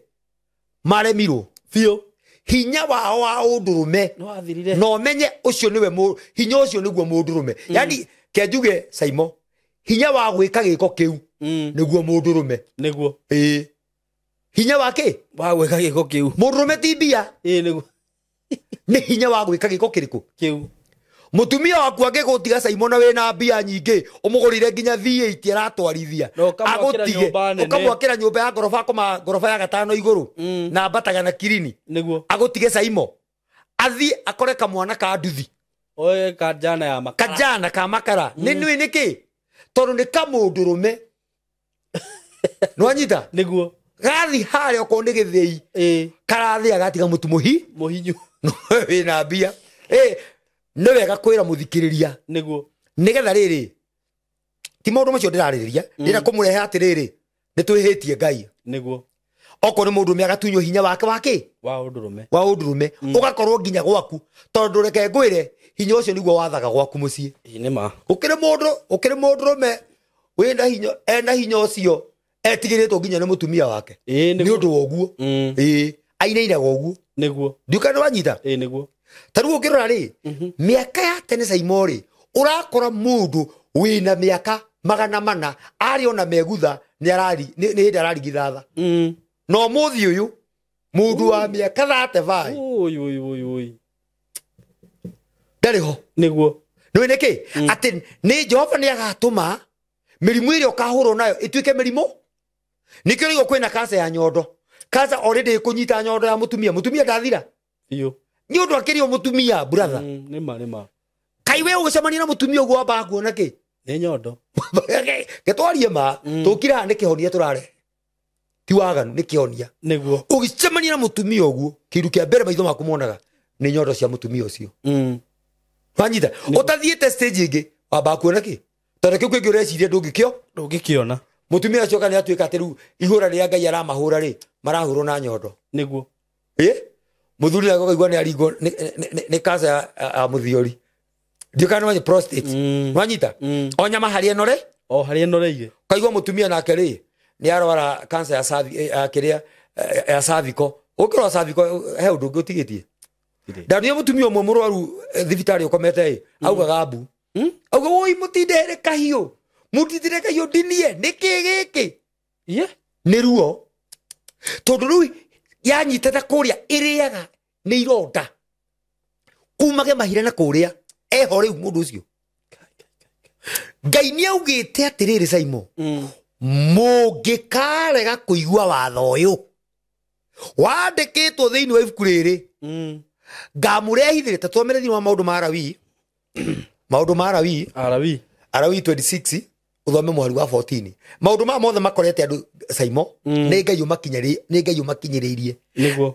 maremirwo biũ hinya wao wa ũndũrũme no menye ũcio nĩwe hinya ũcio nĩguo mũndũrũme yani kenjuge Saimo hinya wa gwĩka gĩko kĩu nĩguo mũndũrũme nĩguo hinya wa kĩ wa gwĩka gĩko kĩu mũndũrũme ti mbia nĩguo nĩ hinya wa gwĩka gĩko kĩrĩkũ kĩu mutumia waku angĩgũtiga Saimo na wĩna mbia nyingĩ ũmũgũrire nginya V8 aratwarithia agũtige ũkamwakĩra nyũmba ya ngorofa ya 5 igũrũ na mbataga na kirini nĩguo agũtige Saimo athi akore kamwana ka nduthi oye kajana ya makara kajana ka makara nĩkĩ tondũ nĩ kamũndũrũme no anyita nĩguo gathi harĩa okorwo nĩ gĩthĩi karathĩa agatiga mũtu mũhinyu wĩna mbia nĩ wega kwĩra mũthikĩrĩria nĩguo nĩgetha rĩrĩ ti maũndũ macio ndĩrarĩrĩria ndĩra kũmũrehe atĩrĩrĩ nĩ twĩhĩtie Ngai nĩguo okorwo nĩ mũndũrũme agatunywo hinya wake wa ũndũrũme ũgakorwo nginya gwaku tondũ reke ngwĩre hinya ũcio nĩguo wathaga gwaku mũciĩ nĩma ũkĩrĩ mũndũrũme wĩna hinya ena hinya ũcio etigĩrĩtwo nginya nĩ mũtumia wake nĩ ũndũ wa ũguo ainainaga ũguo nĩguo nduka nĩ wanyita nĩguo tarĩu ũngĩrora rĩ mĩaka ya tene Saimo rĩ ũrakora mũndũ wĩna mĩaka 400 arĩ ona megutha nĩ hĩndĩ ararigitha tha no mũthĩ ũyũ mũndũ wa mĩaka 35 ndarĩ ho nĩguo nĩ nĩkĩ atĩ nĩ Jehova nĩ agatũma mĩrimũ ĩrĩa ũkahũrwo nayo ĩtuĩke mĩrimũ nĩkĩo rĩgo kwĩna kanca ya nyondo kanca already kũnyita nyondo ya mutumia ndathira iyo nĩ ũndũ akĩrĩo mutumia brother nĩma kai we ũgũcemania na mutumia ũguo wamba kuona kĩ nĩ nyondo getwarie ma tũkira nĩ kĩhonia tũrare ti waganu nä kä onia niguo å gicemania na må tumia å guo kä ndu kä a mbere maitho maku monaga nä nyondo cia må tumia å cio wanyita å tathiä te stage ä ngä wamba kuona kä tondå kä u kä ngä å reciria ndå ngä kä ona må tumia acio ka nä atuä ka atä rä u ihå ra rä a Ngai aramahå ra rä marahå rwo na nyondo niguo må thuri nako kaigua nä aringwo nä kanca ya må thiori ndiå kana nä prostate wanyita o nyama harä enore o harä enoreire kaigua må tumia nake rä nä arwara kanca ya kä rä a ya cervical å kä rwa cervical he å ndå å ngä å tigä tie ndanä må tumia å mwe må rwaru thibitarä å komete augaga mbu auga woi må tindere kahiå må tindere kahiå ndinie nä kä gä kä nä ruo tondå rä u yanyitete kå rä a ä rä aga nä ironda kumage mahira na kå rä a eho rä u må ndå å cio Ngai nä augä te atä rä rä Caimo må ngä karega kå igua watho å yå wandä kä two thä inä wa ibuku rä rä ngamå rehithä rä te twamere thä inä wa maå ndå ma Alawii 26 å thome mweri wa 14 maå ndå maya mothe makorete andå Caimo nä Ngai å makinyä rä irie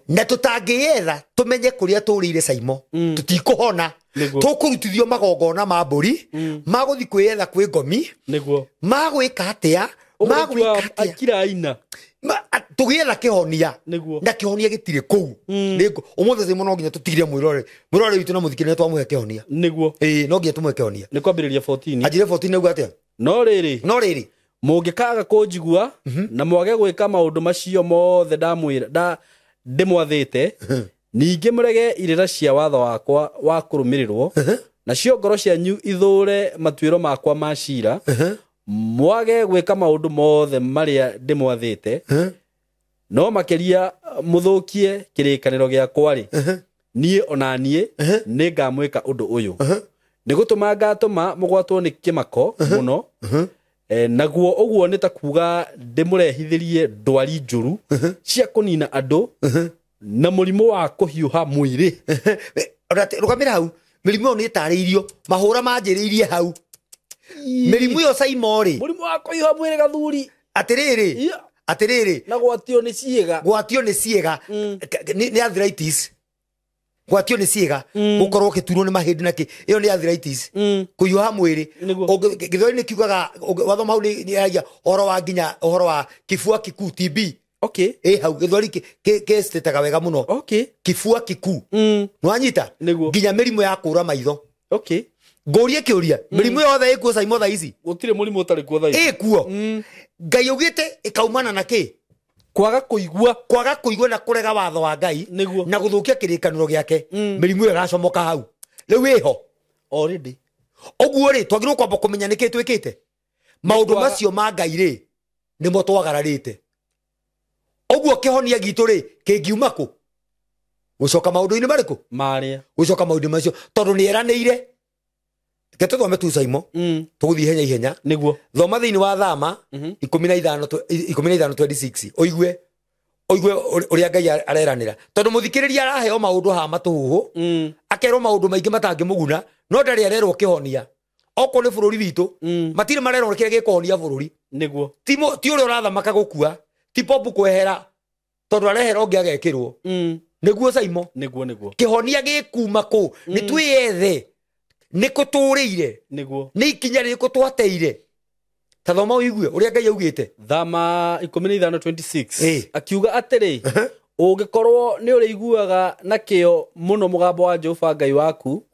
na tå tangä yetha tå menye kå rä a tå rä ire Caimo tå tikå hona tå kå rutithio magongona ma mbå ri magå thiä kwä yetha kwä ngomi magwä ka atä a tå gä etha kä honia na kä honia gä tirä kå u å må thä Caimo no nginya tå tigire mwä rore witå na må thikä rä twamå he kä honia no nginya tå mwe kä honia nä kwambä rä ria 14 anjire 14 auga atä no rä rä må ngä kaga kå njigua na mwage gwä ka maå ndå macio mothe ndä mwathä te ningä må rege irä ra cia watho wakwa wa kå rå mä rä rwo nacio ngoro cianyu ithå re matuä ro makwa ma cira mwage gwä ka maå ndå mothe marä a ndä mwathä te no makä ria må thå kie kä rä kanä ro gä akwa rä niä onaniä nä ngamwä ka å ndå å yå nä gå tå ma ngatå ma må gwatwo nä kä mako må no naguo å guo nä ta kuga ndä må rehithä rie ndwari njå ru cia kå nina andå na må rimå wa kå hiå mwä rä rå gamä ra hau mä rimå ä yo nä ä tarä irio mahå ra manjä rä irie hau mä rimå ä yo Caimo rä må rimå wa kå hiå mwä rä gathuri atä rä rä na gwatio nä ciäga nä arthritis gwatio nä ciäga gå korwo å kä turwo nä mahä ndä nakä ä yo nä arthritis kå hiå ha mwä rä gä thori nä kiugaga wathoma hau nä aragia å horo wa kifua kikuu TB hau gä thori kä stetaga wega må no kifua kikuu nä wanyita nginya mä rimå ya kå ra maitho ngå rie kä å ria mä rimå yothe ä kuo Caimo tha ici gå tirä må rimå å tarä kuo tha ici ä kuo Ngai å gä te ä kaumana na kä kwaga kå igua na kå rega watho wa Ngai na gå thå kia kä rä kanä ro gä ake mä rimå ä yo ĩgacomoka hau rä u ä ho å guo rä twagä rwo kwamba kå menya nä kä twä kä te maå ndå macio ma Ngai rä nä mo twagararä te å guo kä honia gitå rä kä ngiuma kå gå coka maå ndå-inä marä kå gå coka maå ndå macio tondå nä eranä ire Kete twame tu Caimo tuguthie ihenya ihenya niguo thoma thiini wa thama 15:26 oigue uria Ngai areranira tondu muthikiriria araheo maundu ha matuhu akerwo maundu maingi matangi muguna no ndari arerwo kihonia oko ni bururi witu matire marerwo kire gikohonia bururi niguo ti uria urathamaka gukua ti popu kwehera tondu arehera ungi agekirwo niguo Caimo niguo kihonia gikuma ku ni twiyethe niko turiire niguo ni ikinya riko twateire ta thoma uigue uria Ngai augite thama 15:26 akiuga atiri ungikorwo ni uriguaga na kio muno mugambo wa Jehova Ngai waku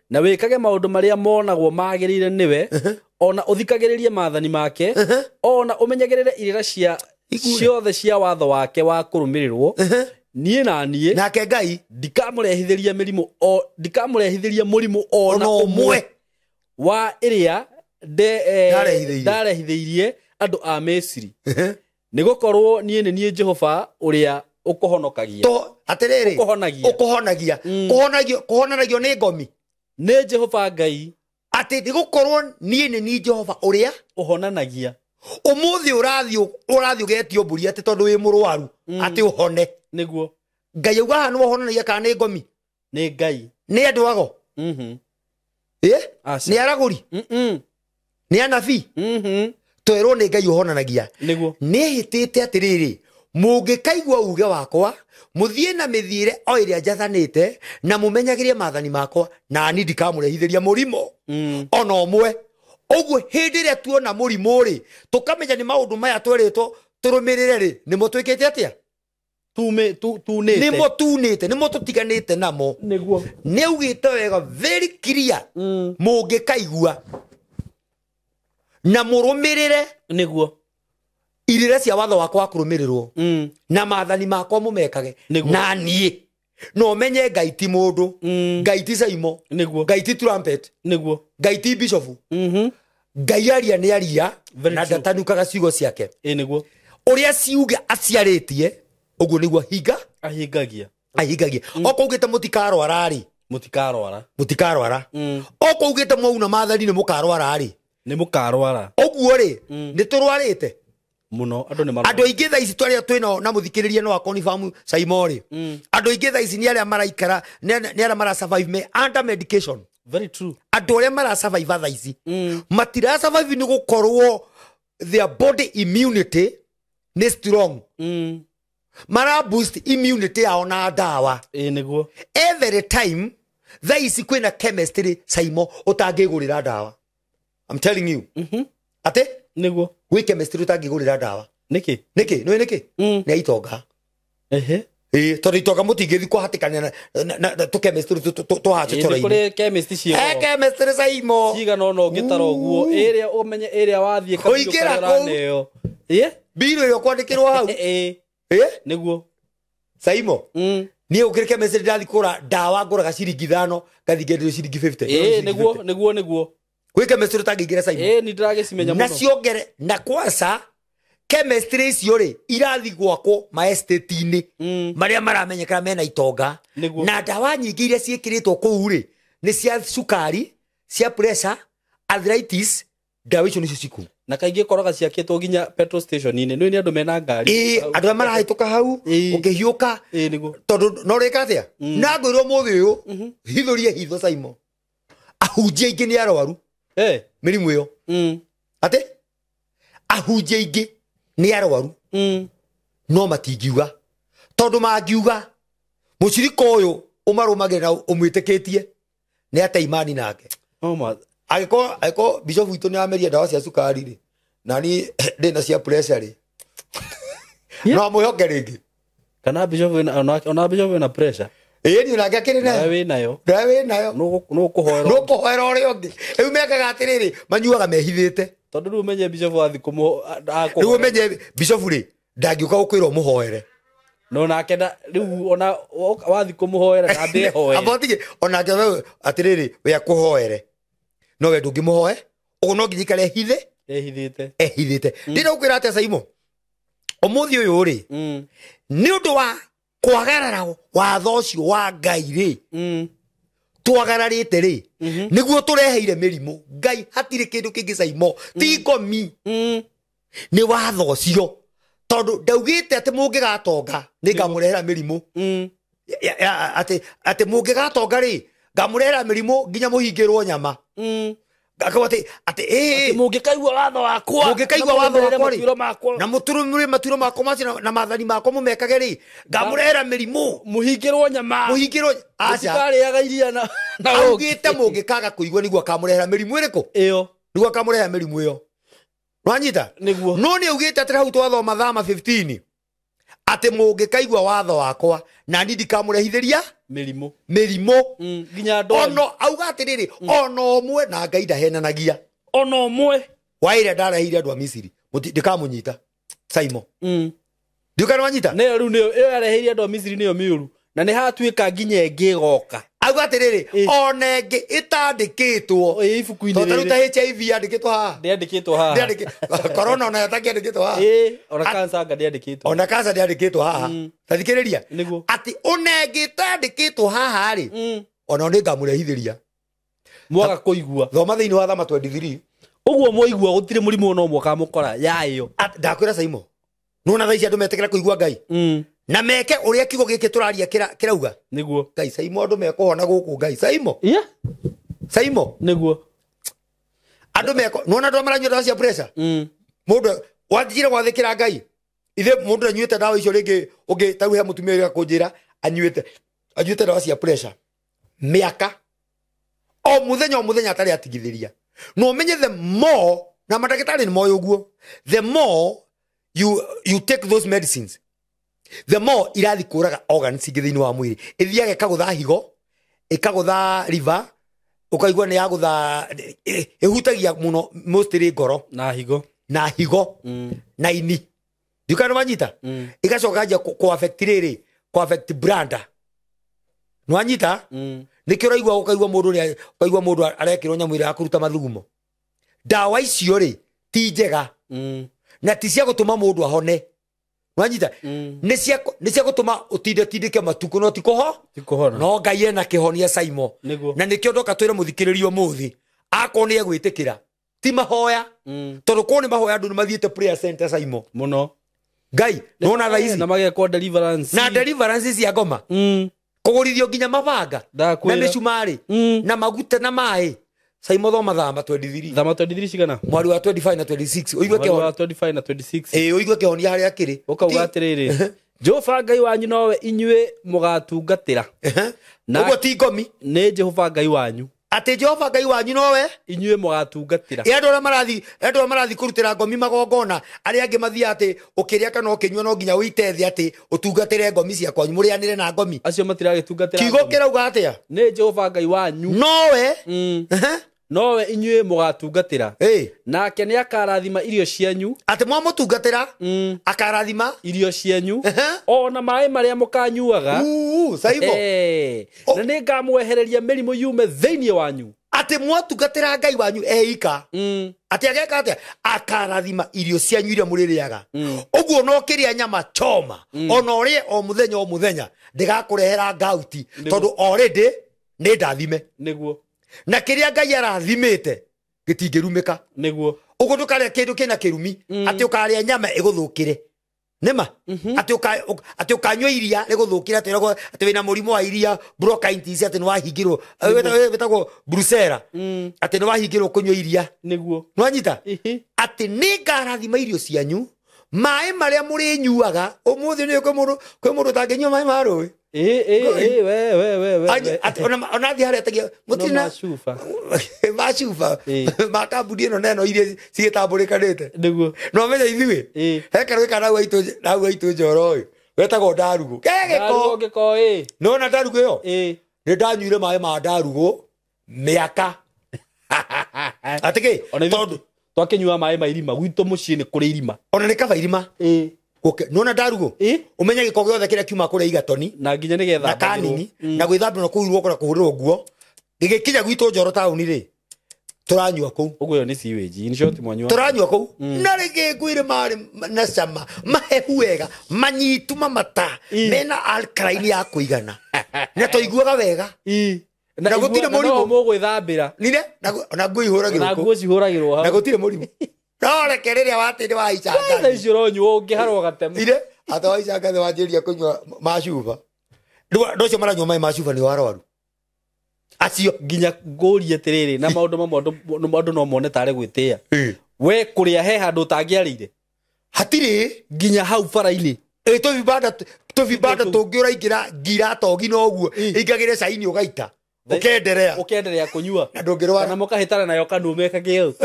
na wikage maundu maria monagwo magirire niwe ona uthikagiririe maathani make ona umenyagirire irira cia ciothe cia watho wake wa kurumirirwo nie na nie nake Ngai ndikamurehithiria murimu ona umwe wa iria ndarehithirie andu a Misiri nigukorwo nie ni nie Jehova uria ukuhonokagia to atiriri ukuhonagia kuhonanagio ni ngomi ni Jehova Ngai ati nigukorwo nie ni Jehova uria uhonanagia umuthi urathio getio mburi ati tondu wi murwaru ati uhone niguo Ngai auga hanu uhonanagia kana ni ngomi ni Ngai ni andu ago ni araguri ni anabii twerwo ni Ngai uhonanagia niguo ni hitite atiriri mungikaigua uge wakwa muthie na mithire o iria njathanite na mumenyagirie maathani makwa na ni ndikamurehithiria murimo ona omwe ogwo hindi ria tuona murimo ri tukamenya ni maundu maya tweritwo turumirire ri ni mutwikite atia tunite ni mututiganite namo niguo ni ugite wega very clear mungikaigua na murumirire niguo irire cia watho wakwa kurumirirwo na maathani makwa mumekage na nie no menye Ngai ti mundu Ngai ti Saimo Ngai ti trumpet Ngai ti bishop Ngai aria ni aria na ndatanukaga ciugo ciake niguo uria ciuga aciaritie uguo niguo ahingagia okaugite mutikarwara ri mutikarwara okaugite mwauna maathani ni mukarwara ri uguo ri ni turwarite muno andu aingi tha ici twaria twina na muthikiriria no confirm Saimori andu aingi tha ici ni aria maraikara ni aria mara survive me under medication. Very true. Andu aria mara survive tha ici matira survive ni gukorwo their body immunity ni strong mara boost immunity yao na dawa niguo every time tha ici kwina chemistry Saimo utangigurira dawa. I'm telling you ate niguo we chemistry utangigurira dawa niki ni itonga tori itonga mutingithi kuhatikania na tu chemistry tu hache tora kuri chemistry cio chemistry Saimo ciga no ngitara uguo area umenye area wathie kabira neo biro yo kwandikirwo hau niguo Saimo ni ukire chemistry ndathi kura dawa nguraga ciringi 5 ngathi ngenderio ciringi 50 niguo kwi chemistry utangigira Saimo ni ndiragicimenya muno na ciongere na kwasa chemistry icio ri irathi gwako ma estate ini maria maramenyekana mena itonga na dawa nyingi iria ciekiritwo kuu ri ni cia sukari cia pressure arthritis dawa icio nicio ciku na kaingi koraga ciakitwo ginya petrol station ini ni andu mena ngari andu marahituka hau ukihiuka tondu no rika atia na ngwirwo muthi uyu hithurie hitho Saimo ahunjia ingi ni arwaru mirimu iyo ate ahunjia ingi ni arwaru no matingiuga tondu mangiuga muciriko uyu umarumagire na umwitikitie ni ate imani nake agiko bishop witu ni ameria dawa cia sukari ri nani ndina cia pressure ri no muhoke ringi kana bishop ona bishop na pressure ni unake akiri nayo no kuhoera uri ungi riu mekaga atiriri manyuaga mehithite tondu riu menye bishop wathi riu menye bishop ri ndangiuka gukwira umuhoere no nake riu ona wathi kumuhoera na mbehoe abotige onake we atiriri we akuhoere no we ndungimuhoe uguo no ngijikare ehithite ndira ukwira atia Saimo umuthi uyu ri ni undu wa kwagarara watho ucio wa Ngai ri twagararite ri niguo tureheire mirimu Ngai hatire kindu kingi Saimo ti komi ni watho ucio tondu ndaugite ati mungigatonga ni ngamurehera mirimu ati mungigatonga ri ngamurehera mirimu nginya muhingirwo nyama ati mungikaigua watho wakwa na muturumire maturo makwa maci na maathani makwa mumekage ri ngamurehera mirimu muhingirwo nyama aca iria na augite mungikaga kuigua niguo akamurehera mirimu iriku iyo niguo akamurehera mirimu iyo nwanyita no ni augite ati hau twathoma thama 15 ati mungikaigua watho wakwa na ni ndikamurehithiria mirimu ginya ndo ono auga atiriri ono mwe na Ngai ndahenanagia ono mwe waire ndarehire andu a Misiri ndikamunyita Saimo ndikana wanyita ne ru ne yareheire andu a Misiri niyo miuru na ni hatuika ginya engigoka auga atiriri ona engi itandikitwo ibuku-ini riri taruta HIV andikitwo ha corona ona yatakiandikitwo ha ona cancer ngandikitwo ona cancer ndandikitwo ha tathikiriria ati ona engi itandikitwo haha ri ona ni ngamurehithiria mwaga kuigua thoma thiini wa thama 23 uguo moigua gutire murimu no mwoka mukora yayo ndakwira Saimo nuna thaici andu metekera kuigua Ngai na meke uria kigo giki turaria kirauga niguo Ngai Saimo andu mekuhona guku Ngai Saimo niguo andu meko nuna ndo maranyua dawa cia pressure mundu wathire gwathikira Ngai ithe mundu anyuite dawa icio ringi ungi taruhe mutumia ira kunjira anyuite dawa cia pressure miaka o muthenya atari atigithiria no menye the more na madagitari ni moyo guo the more you take those medicines the more irathi kuraga organs ingithini wa mwiri ithiage kagutha higo ikagutha liver ukaigua ni yagutha ihutagia muno mostly ngoro na higo na ini dukano manyita igacoka aja ku affect riri ku affect branda no anyita nikio raigua ukaigua mundu arekirwo nyamwira ya kuruta mathugumo dawa icio ri ti njega na ti cia gutuma mundu ahone wanyita ni cia gutuma utindike matuko no tikoho no Ngai ena kihonia Saimo na nikio ndoka twire muthikiririo muthi akoni egwitikira ti mahoya tondu ko ni mahoya andu ni mathiete prayer center Saimo muno Ngai nona tha ici na magekwa deliverance cia ngoma kugurithio nginya mabanga na micumari na maguta na mai Saimo thoma thama 23 cigana mwari wa 25 na 26 uigwe ke wa 25 na 26 uigwe ke honia hari akiri ukauga atiriri Jehova Ngai wanyu nowe inyue mugatungatira na ugo ti ngomi ni Jehova Ngai wanyu ate Jehova Ngai wanyu nowe inyue mugatungatira endora marathi kurutira ngomi magongona ari angi mathia ati ukiria kana ukinywa no nginya uitethi ati utungatire ngomi cia kwanyu murianire na ngomi acio matiragitungatira kigo kirauga atia ni Jehova Ngai wanyu nowe nowe inyue mugatungatira nake ni akarathima irio cianyu ati mwamutungatira akarathima irio cianyu ona mai maria mukanyuaga Saimo na ni ngamwehereria mirimu yume thiini wanyu ati mwatungatira Ngai wanyu eika ati ageka atia akarathima irio cianyu iria muririaga uguo no kiria nyama choma ona urie o muthenya ndigakurehera gauti tondu already ni ndathime niguo na kiria Ngai arathimite gitingirumika niguo ugo ndukare kindu kina kirumi ati ukaria nyama iguthukire nema ati ukanywa iria riguthukira ati wina murimu wa iria bronchitis ati ni wahingirwo wetagwo brucella ati ni wahingirwo kunywa iria niguo nwanyita ati ni ngarathima irio cianyu mai maria muri nyuaga umuthi ni kwe mundu tanginywa mai ma rui we ati ona thi haria tagia mutina machufa makambuni ino neno iria cigitamburikanite niguo no menya ithuĩ hekarwe kana nau waitu njoro uyu wetagwo ndarugu ngiko nona ndarugu iyo ni ndanyuire mai ma ndarugu miaka atiki tondu twakinyua mai ma irima gwitu mucii ni kuri irima ona ni kaba irima nona ndarugu umenya giko giothe kiria kiuma kuria igatoni na nginya nigetha na kanini na gwithambira no kuirwo kora kuhurirwo nguo gigikinya gwitu njoro tauni ri turanyua kuu uguo ni sewage in short mwanyua turanyua kuu na rigi gwire mari na cama mahehu wega manyitu mamata mena alkaline ya kuigana na toiguaga wega na gutire murimu mo gwithambira nire na ngui huragirwo na ngui cihuragirwo na gutire murimu no rekereria watinde wa icanga na iciro nyuo ngiharwo gatemu nire ata wa icanga the wanjiria kunywa macuba ndocio maranywa mai macuba ni warwaru acio nginya ngũri atiriri na maundu no mone tare gwitia we kuria he handu tangiarire hatiri nginya hau bara-ini tuvibanda tungiuraingira ngira togi no guo ingagire caini ugaita ukenderea kunyua na ndungirwa kana mukahitana nayo kanu meka kiyo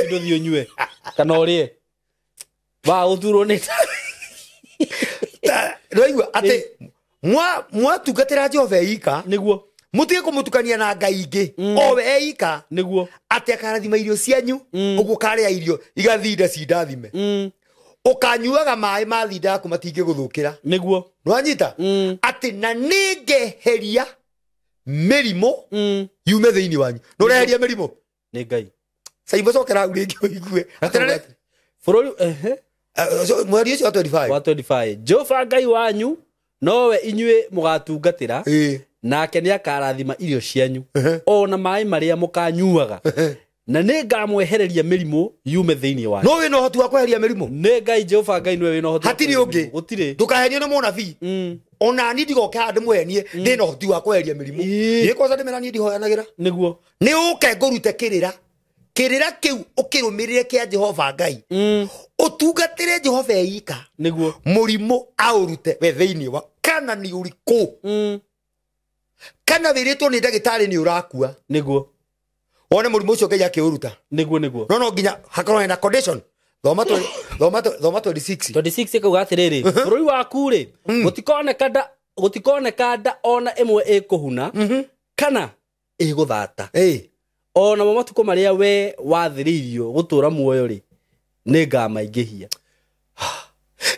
nduthi unyue kana urie ba uthuro ni roigwa ate mwa tugatira Jehova ika niguo mutige kumutukania na Ngai ingi o we eika niguo ate akarathima irio cianyu uguo karia irio igathinda cindathime ukanyuaga mai ma thinda yaku matingi guthukira niguo nwanyita ati na ningeheria mirimo yume thiini wanyu no reheria mirimo ni Ngai Saimo cokera uringi uigue atirane bururi mweri ucio wa 25 Jehova Ngai wanyu nowe inyue mugatungatira nake ni akarathima irio cianyu ona mai maria mukanyuaga na ni ngamwehereria mirimu yume thiini wanyu no we no hotu wa kweheria mirimu ni Ngai Jehova Ngai niwe no hotu hatiri ungi gutire ndukahenio ni munabii ona ni ndigoke handu mwenie ndi no hotu wa kweheria mirimu ni koza ndimerani ndihoyanagira niguo ni uke ngurute kirira kirira kiu ukirumirire kia Jehova Ngai utungatire Jehova eika niguo murimo aurute we thiini wa kana ni uriku kana wiritwo ni ndagitari ni urakua niguo one murimo ucio Ngai akiuruta niguo no nginya hakorwo na condition thoma 26 kuga atiriri bururi waku ri gutikoneka nda ona imwe ikuhuna kana iguthata ona matuko maria we wathiririo gutura muoyo ri ningamaingihia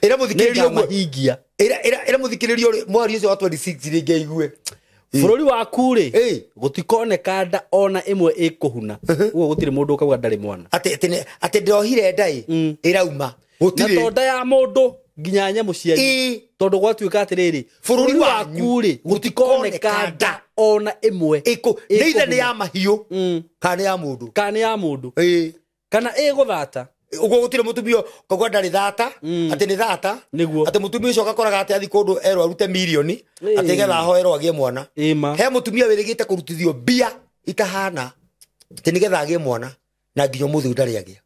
ira muthikiririo mahingia ira muthikiririo mwari ucio wa 26 ri ngeigue bururi waku ri gutikoneka nda ona imwe ikuhuna ugo gutire mundu ukauga ndari mwana ati ndohire ndai irauma gutire na tonda ya mundu nginya nyamu ciari tondu gwatuika atiriri bururi waku ri gutikoneka nda ona imwe neither ni ya mahiu kana ya mundu kana guthata ugo gutire mutumio kogwa ndari thata ati ni thata ati mutumio ucio gakoraga ati athi kundu ero arute milioni ati getha hoero agie mwana he mutumio wirigite kurutithio bia itahana ati ni getha agie mwana na nginyo muthu ndari agia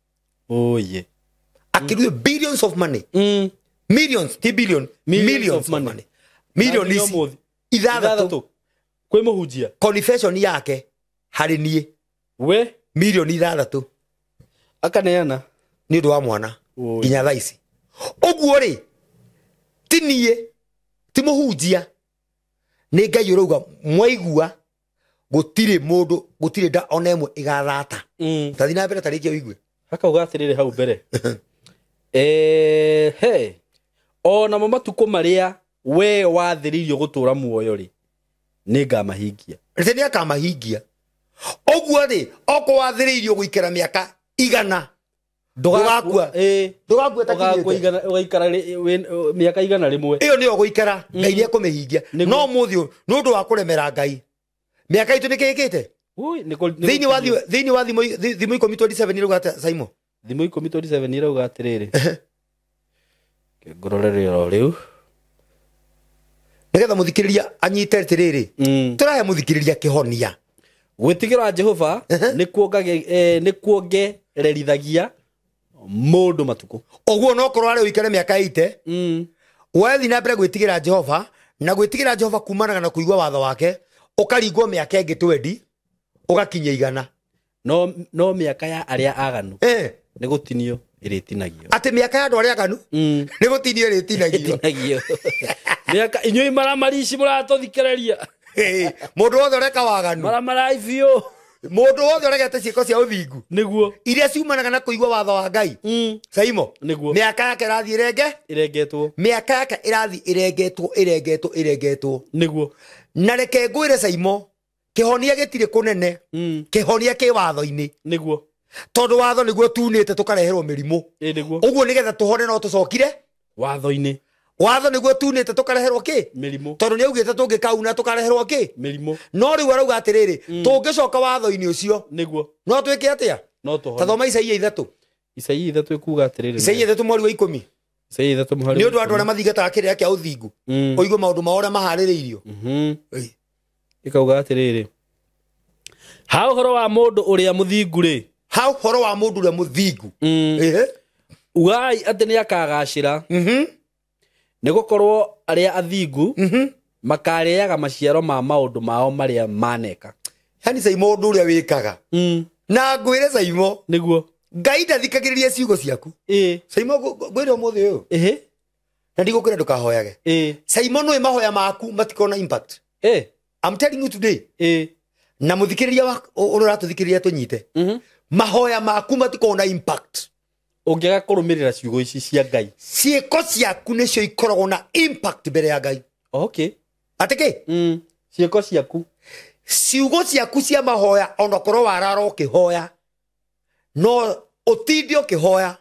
oye akiru billions of money millions ti billion millions of money millions ithathatu kwi muhunjia confession yake hari nie we million ithathatu akaneana ni ndu wa mwana nginya thaici uguo ri ti nie ti muhunjia ni Ngai uruga mwaigua gutire mundu gutire nda ona imwe igathata tathi na mbere tariki uigue haka ugatirire hau mbere hey ona matuko maria we wathiririo gutura muoyo ri ningamahingia rete akamahingia oguo ri oko wathiririo guikara miaka igana ndugakua ndugakua takinyite ugaikara miaka igana rimwe iyo ni guikara Ngai ni akumihingia no muthio nundu wa kuremera Ngai miaka itu nikikite thiini wa thimo 27 ni rugata Saimo thimo 27 ni rauga atiriri ngororero riu nigetha muthikiriria anyite atiriri turahe muthikiriria kihonia gwitigira Jehova ni kuongererithagia mundu matuko oguo no korwo ari uikare miaka 80 wethi na mbere gwitigira Jehova na gwitigira Jehova kumanaga na kuigwa watho wake ukaringwo miaka ingi 20 ugakinya igana no miaka ya aria aganu ni gutinio iritinagio ati miaka ya andu aria aganu ni gutinio iritinagio miaka inyui maramarici muratothikereria mundu wothe ureka waganu maramarai biu mundu wothe uregete ciiko cia uthingu niguo iria ciumanaga na kuigwa watho wa Ngai Saimo niguo miaka yake irathi irengetwo miaka yake irathi irengetwo niguo na reke ngwire Saimo kihonia gitire kunene kihonia ki watho-ini niguo tondu watho niguo tunite tukareherwo mirimu niguo uguo nigetha tuhone no tucokire watho-ini watho niguo tunite tukareherwo ki mirimu tondu ni augite tungikauna tukareherwo ki mirimu no riu arauga atiriri tungicoka watho-ini ucio niguo no twike atia no tuhone tathoma Isaia 3 Isaia 3 ikuga atiriri Isaia 3 mweri wa 10 Isaia 3 mweri ni undu andu aria mathingataga kiria kia uthingu oigwe maundu ma uria mahaririirio ikauga atiriri ha uhoro wa mundu uria muthingu ri ha uhoro wa mundu uria muthingu ugai ati ni akagacira ni gukorwo aria athingu makareaga maciaro ma maundu mao maria maneka yani Saimo mundu uria wikaga na ngwire Saimo niguo Ngai ndathikagiriria ciugo ciaku Saimo ngwire umuthi uyu na ndigukira ndukahoyage Saimo no mahoya maku matikona impact I'm telling you today na muthikiriria uratuthikiriria tunyite mahoya maku matikona impact ungiaga kurumirira ciugo ici cia Ngai ciiko ciaku nicio ikoragwo na impact mbere ya Ngai okay atike ciiko ciaku ciugo ciaku cia mahoya ona korwo warara ukihoya no utindi ukihoya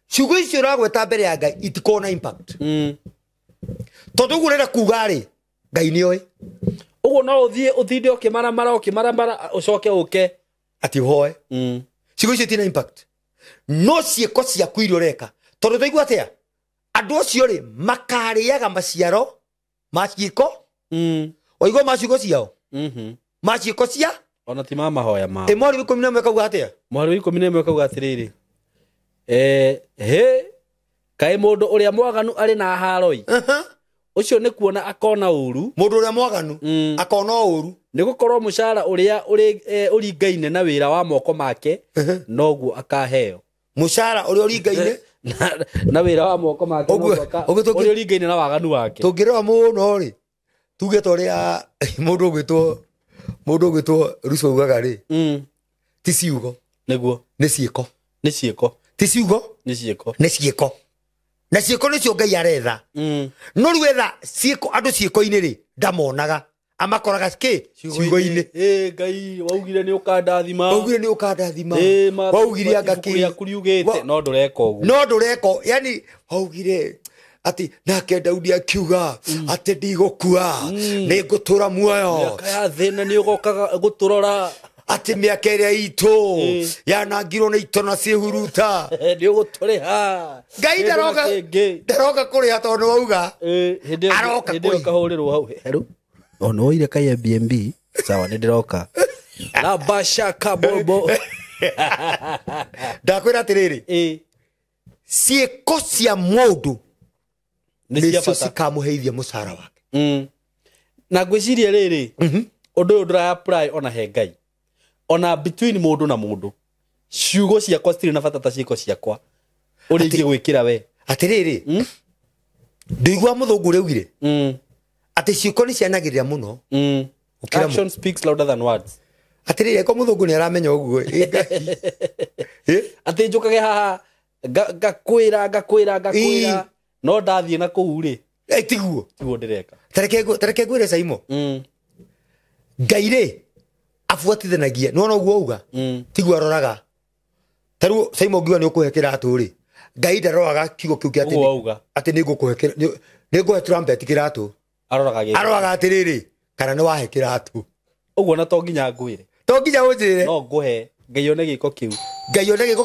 ciugo icio uragweta mbere ya Ngai itikona impact tondu uguo renda kuga ri Ngai ni oi uguo no uthie utindi ukimaramara ucoke uke ati hoe ciugo icio tina impact no ciiko ciaku irio reka tondu twaigua atia andu acio ri makariaga maciaro ma ciiko oigwa ma ciugo ciao ma ciiko cia ona ti mama hoya ma mwari 11 kauga atia mwari 11 kauga atiriri kai mundu uria mwaganu ari na haroi ucio ni kuona akona uru mundu uria mwaganu akona uru ni gukorwo mushara uria uringaine na wira wa moko make noguo akaheo mushara uria uringaine na wira wa moko make uria uringaine na waganu wake tungirwa muno ri tuge toria mundu gwitwo Russo ugaga ri ti ciugo niguo ni ciiko ti ciugo ni ciiko na ciiko nicio Ngai aretha no rwetha ciiko andu ciiko-ini ri ndamonaga amakoraga ciugo-ini Ngai waugire ni ukandathima waugire angaki kuriugite no ndureka uguo yani waugire ati nake Daudi akiuga ati ndigukua ni ngutura muoyo kaya thina ni ugokaga guturora ati miaka iria itu yanangirwo ni itona cihuruta ni uguturiha Ngai ndaroga kuriha tondu wauga aroka kahurirwo hau heru ona oire kai Airbnb sawa ni ndiroka la basha kabobo ndakwira atiriri ciiko cia mundu nicio cikamuheithia mucara wake na gwiciria riri undu uyu ndira apply ona he Ngai ona between mundu na mundu ciugo ciakwa citiri na bata ta ciiko ciakwa uri ingigwikira we atiriri ndigwa muthungu reugire ati ciiko ni cianagirira muno action speaks louder than words atiriri ko muthungu ni aramenya uguo ati njukage haha ngakwira no ndathie na kuu ri tiguo ndireka tareke gwire Saimo Ngai ri afuatithanagia no uguo uga tiguo aroraga taru Saimo ngiwa ni ukuhekera aturi Ngai ndaroraga kigo kiu kia ati ni ngukuhekera ni nguhe trumpet kiratu aroraga atiriri kana ni wahekera atu uguo na to nginya ngwire unjire no nguhe Ngai one giko kiu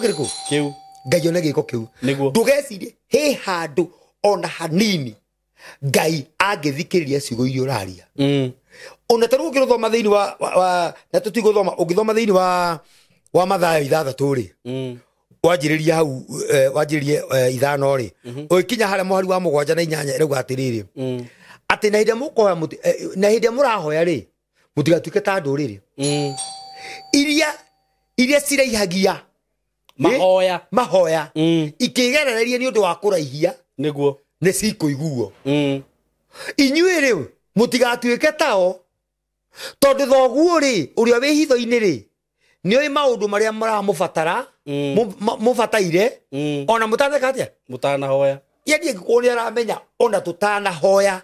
kiriku Ngai one giko kiu ndugecirie he handu ona hanini Ngai angithikiriria ciugo iria uraria ona taru ukithoma thiini wa na tutiguthoma ukithoma thiini wa Mathayo 6 ri wanjiriria hau wanjiririe 5 ri ukinya haria muhari wa 7 na 8 rauga atiriri ati na hinde mukoya na hinde murahoya ri mutigatuike ta nduriri iria ciraihagia mahoya ikigerereria ni undu wa kuraihia niguo ni cikuiguo inyuĩ rĩ mutigatuĩke tao tondu thoguo ri uria wi hitho-ini ri ni oi maundu maria muramubatara mubataire ona mutaneka atia mutanahoya yani ngikoni aramenya ona tutanahoya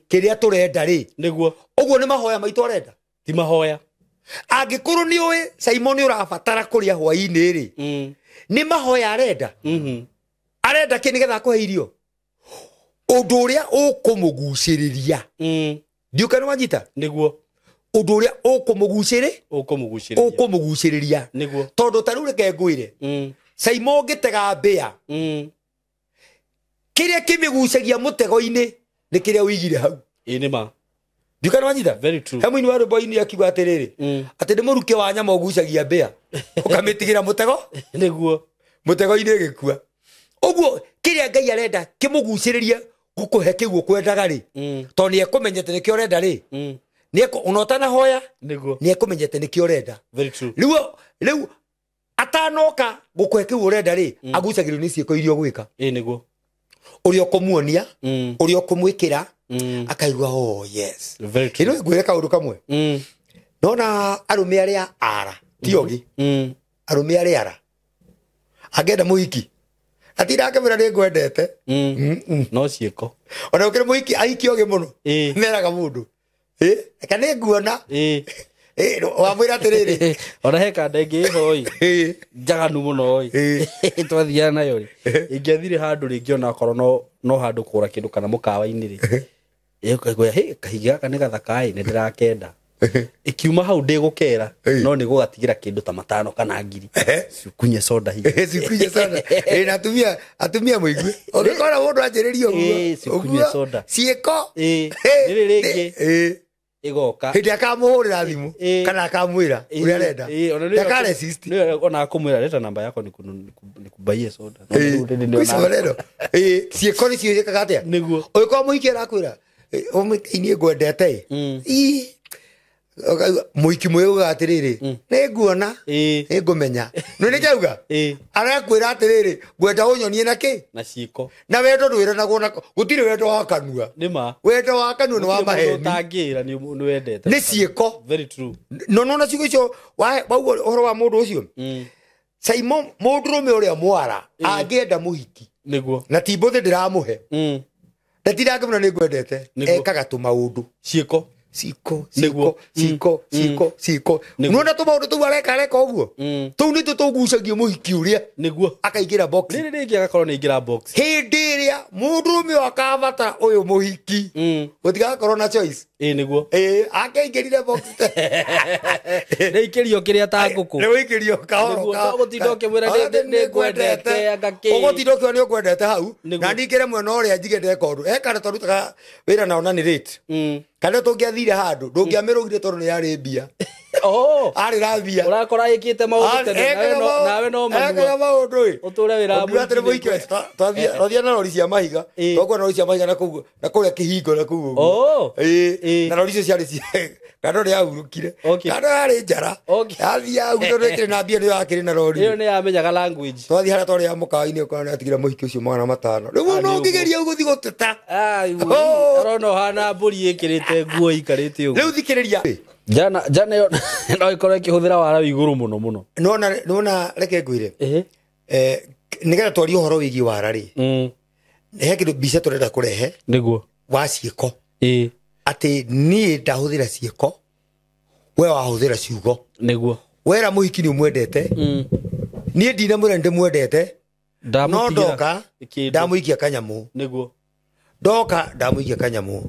kiria turenda ri niguo uguo ni mahoya maitu arenda ti mahoya angikuru ni oi Simon urabatara kuria hwaini ri ni mahoya arenda arenda kinigetha kuhe irio undu uria ukumuguciriria ndiukana wanyita niguo undu uria ukumuguciriria niguo tondu taru reke ngwire Simon ngitega mbia kiria kimigucagia mutego-ini ni kiria uigire hau ni ma ndiukana wanyita very true hemwe ni wa rwimbo-ini akiuga atiriri ati ni muruke wa nyama ugucagia mbia ukamitigira mutego niguo mutego-ini gikua uguo kiria Ngai arenda kimuguciririe gukuhe kiguo kwendaga ri tondu ni ekumenyete nikio urenda ri ni unotana hoya niguo ni ekumenyete nikio urenda very true riu atanoka gukuhe kiguo urenda ri agucagirio ni ciiko irio gwika niguo uria ukumuonia uria ukumwikira akaigua oh yes very true ino ngwire kaundu kamwe nona arume aria ara tiogi arume aria ara agenda muhiki atira akamera ni ngwendete no ciiko ona ukire muhiki ahikioge muno meraga mundu kana nguona wamwira atiriri ona heka ndenge hoi njaganu muno oi twathiana nayo ri ingiathire handu ringi ona korwo no handu kura kindu kana mukawa-ini ri ikaigua kahiga gaka ni gathaka ni ndirakenda ikiuma hau ndigukera no ni gugatigira kindu ta 5 kana 1000 cikunye soda hiyo cikunye soda na atumia muigwe ugikora mundu anjiririo uguo cikunye soda ciiko riri ringi igoka hindi akamuhurira thimu kana akamwira uria arenda ndaka resist ona akumwira leta namba yako ni kubaie soda no ciiko ni ciikaga atia niguo uyu kwa muhiki arakwira ini ngwendete muhiki mweuga atiriri ninguona ningumenya no ni kiuga arakwira atiriri ngwenda unyonie na ki na ciiko na wendo ndwira na gona gutire wendo wa kanua nima wendo wa kanua ni wa maheni utangira ni wendete ni ciiko very true no ciiko icio wauga horo wa mundu ucio Simon mundurume uria mwara angienda muhiki niguo na timbothi ndiramuhe ndatirangimuna ni ngwendete ekaga tu maundu ciiko Siko. Nuna tu maundu tu areka uguo. Tu ni tugucagia muhiki uria. Niguo. Akaigira box. Ni ringi agakorwo ni ingira box. Hindi iria mundurume akavata uyu muhiki. Gutigakorwo na choice. Niguo. Akaingirire box. Ni ikirio kiria ta nguku. Ni ikirio kahoro ka. Gutindoke mwira ni ngwendete agaki. Ugutindoke ni ngwendete hau. Na ndikire mwena uria njigende kondu. Kana torutaga wira na ona ni rate. Kana tungiathire handu ndungiamirugire tondu ni yari mbia ari rabia urakora ikite maundu tene nawe no maundu uture wira mu atire muiki twathia na rori cia mahiga twakuwa na rori cia mahiga na kuria kihingo na kuguo na rori cio ciari cie kando ni ahurukire kando ari njara athia au tondu ikire na mbia ni yakire na rori iyo ni yamenyaga language twathia haria twari ya mukawa-ini ukona atigire muhiki ucio magana matano riu no ngigeria uguthi guteta arono hana mburi ikirite nguo ikarite uguo riu thikiriria jana no ikorwo ikihuthira wara iguru muno nona reke ngwire nigetha twari uhoro wigi wara ri he kindu mbica turenda kurehe niguo wa ciiko ati ni ndahuthira ciiko we wahuthira ciugo niguo wera muhiki ni umwendete ni ndina mwira ndimwendete no ndoka ndamuikia kanyamu niguo ndoka ndamuikia kanyamu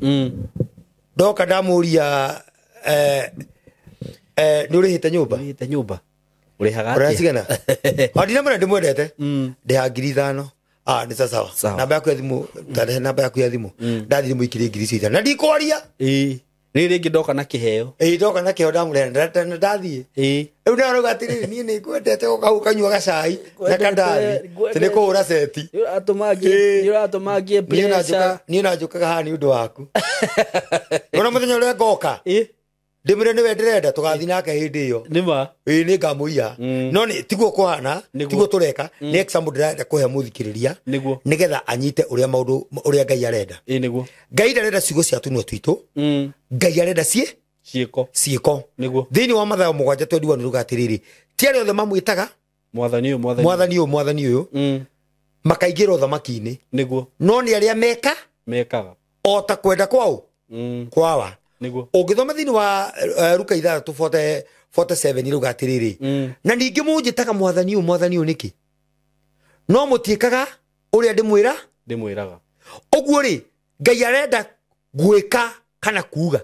ndoka ndamuria ni urihite nyumba urihaga atia uracigana ndina mwira ndimwendete ndiha 5,000 ni sawa namba yaku ya thimu tarehe namba yaku ya thimu ndathire muikirie 5,000 na ndikwaria ni ringi ndoka na kiheo ndoka na kiheo ndamurenda ndathie riu ndaroga atiri ni ni kwendete ukau kanyua gacai na kandathi tene kuhura seti atumangie pressure ni na njukaga haha ni undu waku ona muthenya uria ngoka ndimire ni wenderenda tugathi nake hindi iyo nima ni ngamuia no ni tiguo kuhana tiguo tureka ni example ndirenda kuhe muthikiriria nigetha anyite uria maundu uria Ngai arenda niguo Ngai ndarenda ciugo cia tunua twitu Ngai arenda ciiko niguo thini wa Mathayo 7:21 ni ruga atiriri ti aria othe mamwitaga mwathani uyu makaingira uthamaki-ini niguo no ni aria mekaga o ta kwenda kwao kwawa niguo ungithoma thini wa Luka 3:47 ni ruga atiriri na ningi munjitaga mwathani uyu niki no mutiikaga uria ndimwiraga uguo ri Ngai arenda gwika kana kuuga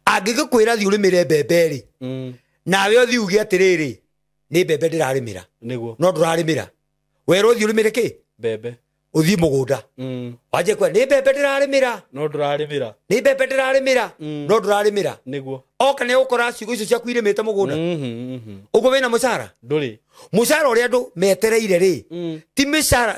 angigikwira thi urimire mbembe ri nawe uthi uge atiriri ni mbembe ndirarimira niguo no ndurarimira wero uthi urimire ki mbembe uthi mugunda waje kwa ni mbembe ndirarimira no ndurarimira ni mbembe ndirarimira no ndurarimira niguo oka ne ukora ciugo icio ciaku irimite mugunda ugo wina mucara nduri mucara uria andu metereire ri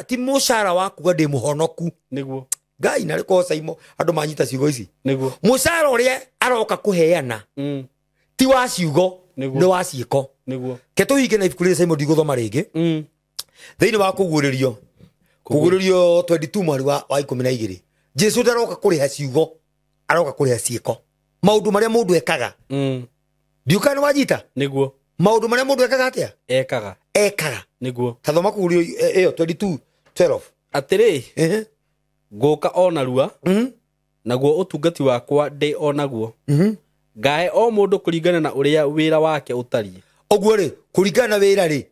ti mucara waku ndi muhonoku niguo Ngai na riko Saimo andu manyita ciugo ici niguo mucara uria aroka kuheana ti wa ciugo ni wa ciiko niguo ketuhike na ibuku ria Saimo ndiguthoma ringi thiini wa kuguririo 22 mweri wa 12 Jesu ndaroka kuriha ciugo aroka kuriha ciiko maundu maria mundu ekaga ndiuka ni wajita niguo maundu maria mundu ekaga atia ekaga niguo tathoma kugurio iyo 22:12 atiri nguka ona rua naguo utungati wakwa ndi onaguo ngae o mundu kuringana na uria wira wake utari oguo ri kuringana na wira ri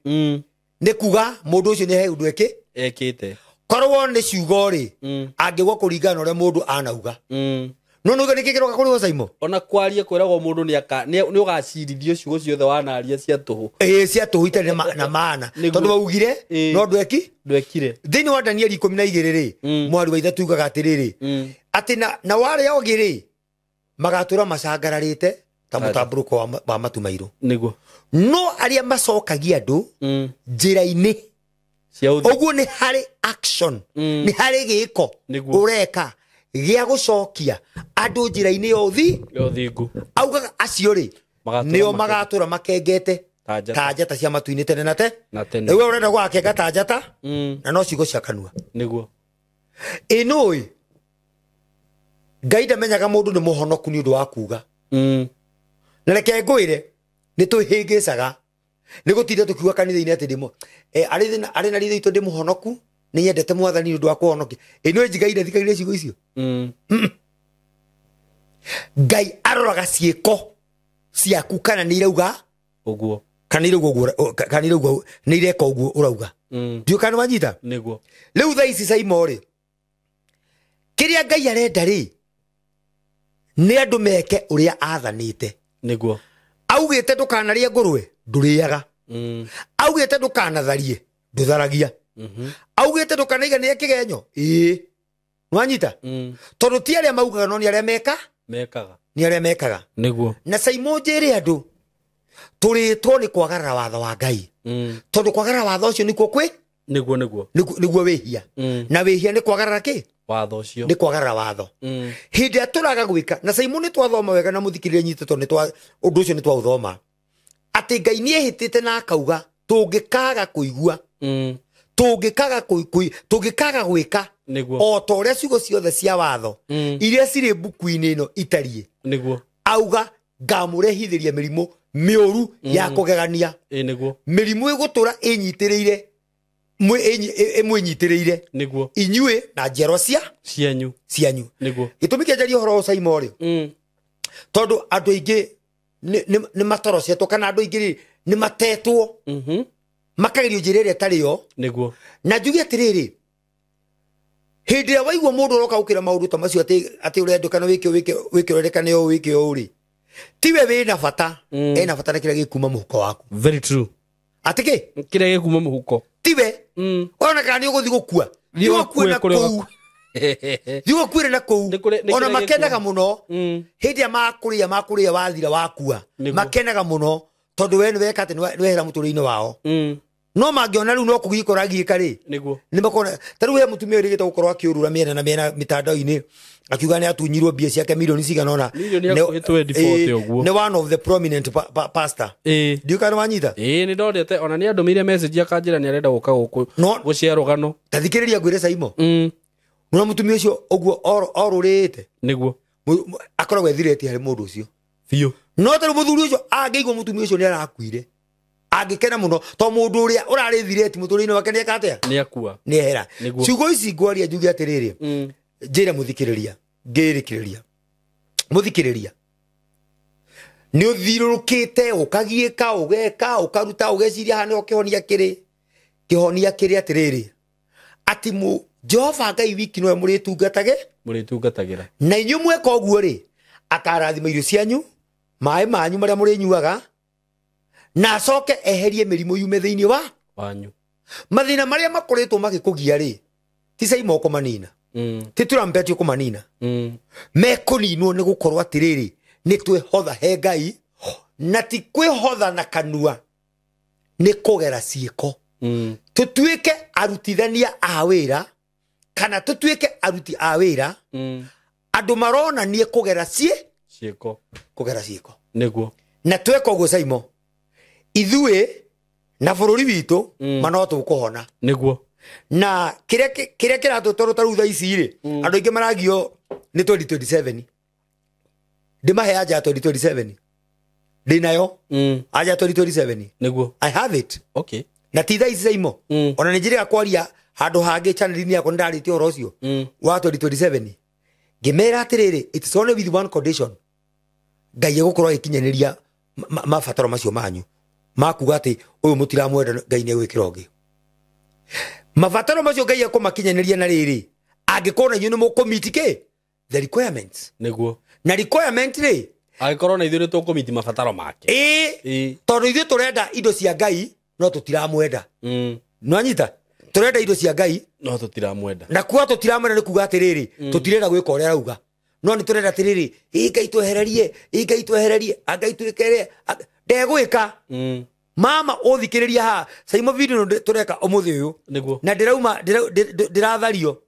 ni kuga mundu ucio ni he undu ekite korwo ni ciugo ri angigwa kuringana na uria mundu anauga no nuga ni kikiroka kuri Saimo ona kwaria kwiragwo mundu ni ugacirithio ciugo ciothe wanaria cia tuhu cia tuhu itari na maana tondu waugire no ndwekire thini wa Danieli 12 ri mwari wa 3 tugaga atiriri ati na wale ogiri magatura macangararite ta mutamburuko wa matumairu niguo no aria macokagia andu njira-ini oguo ni hari action ni hari giko ureka gia gucokia andu njira-ini yothingu augaga acio ri nio magatura makengete ta njata cia matu-ini tene na tene we urenda gwakenga ta njata na no cigo cia kanua niguo inoi Ngai ndamenyaga mundu ni muhonoku ni undu wa kuga na reke ngwire ni twihingicaga ni gutinda tukiuga kanitha-ini ati ndimo ari na ritho itu ndi muhonoku ni nyendete mwathani ni undu wa kuhonokia inoi njigaire thikaire cigo icio Ngai aroraga ciiko ciaku kana ni irauga uguo kana irauga ni ireka uguo urauga ndio kana wanyita niguo riu tha ici Saimori kiria Ngai arenda ri ni andu meke uria athanite niguo augite ndukanarie ngurwe nduriaga augite ndukanatharie ndutharagia augite ndukanaigania kigenyo nwanyita tondu ti aria maugaga no ni aria mekaga niguo na Saimori andu turitwo ni kwagarara watho wa Ngai tondu kwagarara watho ucio nikuo kwi niguo wihia na wihia ni kwagarara ki watho ucio ni kwagarara watho hindi aturaga gwika na Saimoni twathoma wega na muthikirire nyiteto ni twa undu ucio ni twa uthoma ati Ngai ni ehitite na akauga tungikaga kuigua tungikaga gwika o to uria ciugo ciothe cia watho iria ciri mbuku-ini ino itarie niguo auga ngamurehithiria mirimu miuru ya kugegania mirimu igutura inyitiriire imwinyitiriire niguo inyue na njero cianyu niguo gitumi kienjaria uhoro Saimori tondu andu aingi ni matorocetwo kana andu aingi ni matetwo makagerio njira iria tari yo niguo na njuge atiriri hindi ya waigua mundu uroka ukira maundu ta macio ati urendekana wiki urendekana yo wiki yo uri tiwe wina bata ena bata na kira gikuma muhuko waku very true atiki kira gikuma muhuko tiwe ona kana ni uguthi gukua thigo kwire na kou ona makenaga muno hindi ya makuria wathira wakua makenaga muno tondu we ni weka ati ni wehera muturi-ini wao no mangiona riu no kugikora giika ri niguo ni makona taru we mutumia urigite gukorwa akiurura miena na miena mitandao-ini akiuga ni atunyirwo mbia ciake milioni cigana ona ni one of the prominent pastor ndio kana wanyita ni ndondete ona ni andumire message akanjira ni arenda guka gucia rugano tathikiriria ngwire Saimo no mutumia ucio oguo orurite niguo akoragwo ethireti hari mundu ucio biu no taru muthuri ucio angeigwo mutumia ucio ni arakuire angikena muno to mundu uria urari thireti muturi-ini wake ni akatea ni akua ni hera ciugo ici ngwaria njuge atiriri njira muthikiriria ngirikiriria muthikiriria ni uthirurukite ukagieka ugeka ukaruta ugeciria hane ukihonia kiri atiriri ati mu Jehova Ngai wiki no muritungatagera na inyu mweka uguo ri akarathima irio cianyu mai manyu maria murinyuaga na acoke eherie mirimu yume thiini wanyu mathina maria makoretwo magikugia ri ti Saimo kumanina ti trumpet kumanina mekuninwo ni gukorwo atiriri ni twihotha he Ngai na ti kwihotha na kanua ni kugera ciiko tutuike arutithania a wira kana tutuike aruti a wira andu marona nie kugera ciiko niguo na tweka uguo Saimo ithue na bururi witu mano tukuhona niguo na kiria kiratutoro tarutha ici ri andu ingi maragio ni 2027 ndimahe aja 2027 dinayo aja 2027 niguo I have it okay na titha ici Saimo ona ni njira kwaria handu hangi channel-ini yakwa ndarite oro ucio wa 2027 ngimera atiriri it's only with one condition Ngai gukorwo ikinyaniria mabataro macio manyu makuga ati uyu mutiramwenda Ngai ni gwikira ungi mabataro macio Ngai akumakinyaniria na riri angikona inyu ni mukomitike the requirements niguo na requirement ri agikorwo na ithuĩ tukumiti mabataro make tondu ithuĩ turenda indo cia Ngai no tutiramwenda nwanyita turenda indo cia Ngai no tutiramwenda na kuwa tutiramwenda ni kuga atiriri tutirenda gwika uria arauga no ni turenda tiriri Ngai twehererie Ngai twikere ndegwika mama uthikiriria ha saimo video tureka umuthi uyu na ndirauma ndirathario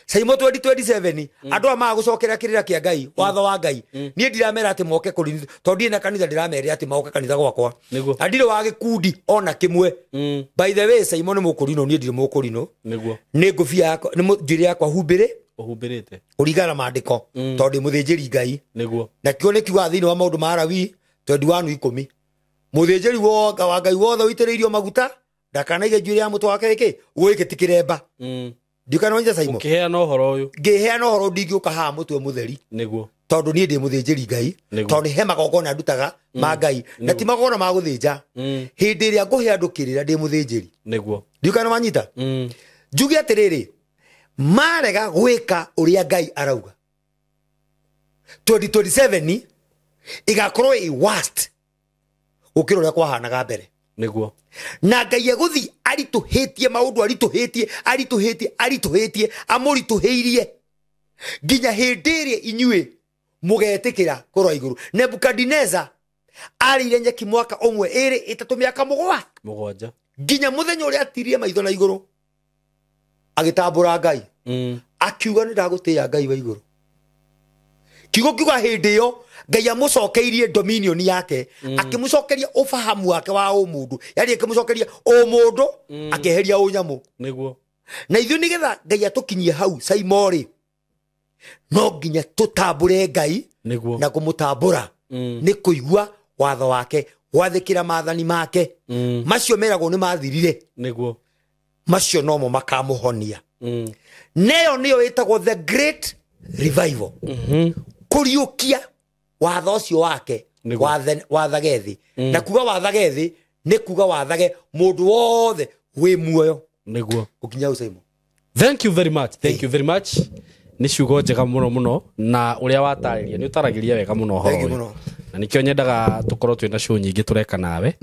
saimo 2027 andu ama gucokera kirira kia Ngai watho wa Ngai nie ndiramera ati moke kuri tondi na kanitha ndiramera ati moke kanitha gwakwa andire wa gikundi ona kimwe by the way saimo ni mukurino nie ndire mukurino ni ngufia yako ni njiri yakwa humbire uhubirite urigana maandiko tondi muthinjiri Ngai na kio ni kiwa thini wa maundu marawi 21:10 muthinjiri wa Ngai wothe witiriirio maguta ndakanaige njiri ya mutu wake iki uikitikiremba ndikana wanja saimo ukiheana uhoro uyu ngiheana uhoro ndingiuka ha mutwe mutheri niguo tondu nie ndi muthinjiri Ngai tondu he magogona ndutaga ma Ngai na ti magogona ma guthinja hindi ria nguhe andu kirira ndi muthinjiri niguo ndikana manyita njugi atiriri marega gwika uria Ngai arauga 2027 igakorwo i worst ukiro ria kwahanaga mbere niguo na Ngai eguthi arituhitie maundu arituhitie amurituhiirie nginya hindi iria inyue mugetikira kurwa iguru Nebukadneza arire nyeki mwaka umwe iri 3 miaka mugwanja nginya muthenya uria atirie maitho na iguru agitambura Ngai akiuga ni ndagutia Ngai wa iguru kiuga hindi yo Ngai amucokeirie dominion yake akimucokeria ufahamu wake wa umundu yani akimucokeria umundu akeheria unyamu niguo na ithu nigetha Ngai atukinyie hau saimori no nginya tutambure Ngai na kumutambura ni kuigua watho wake wathikira maathani make macio meragwo ni mathirire niguo macio nomo makamuhonia neyo niyo itagwo the great revival kuriukia watho cio wake wathage thi na kuga wathage thi ni kuga wathage mundu wothe wi muoyo niguo ukinya usaimo thank you very much ni ciugo njega muno na uria watariria ni utaragiria wega muno horo na nikio nyendaga tukorwo twina show nyingi tureka nawe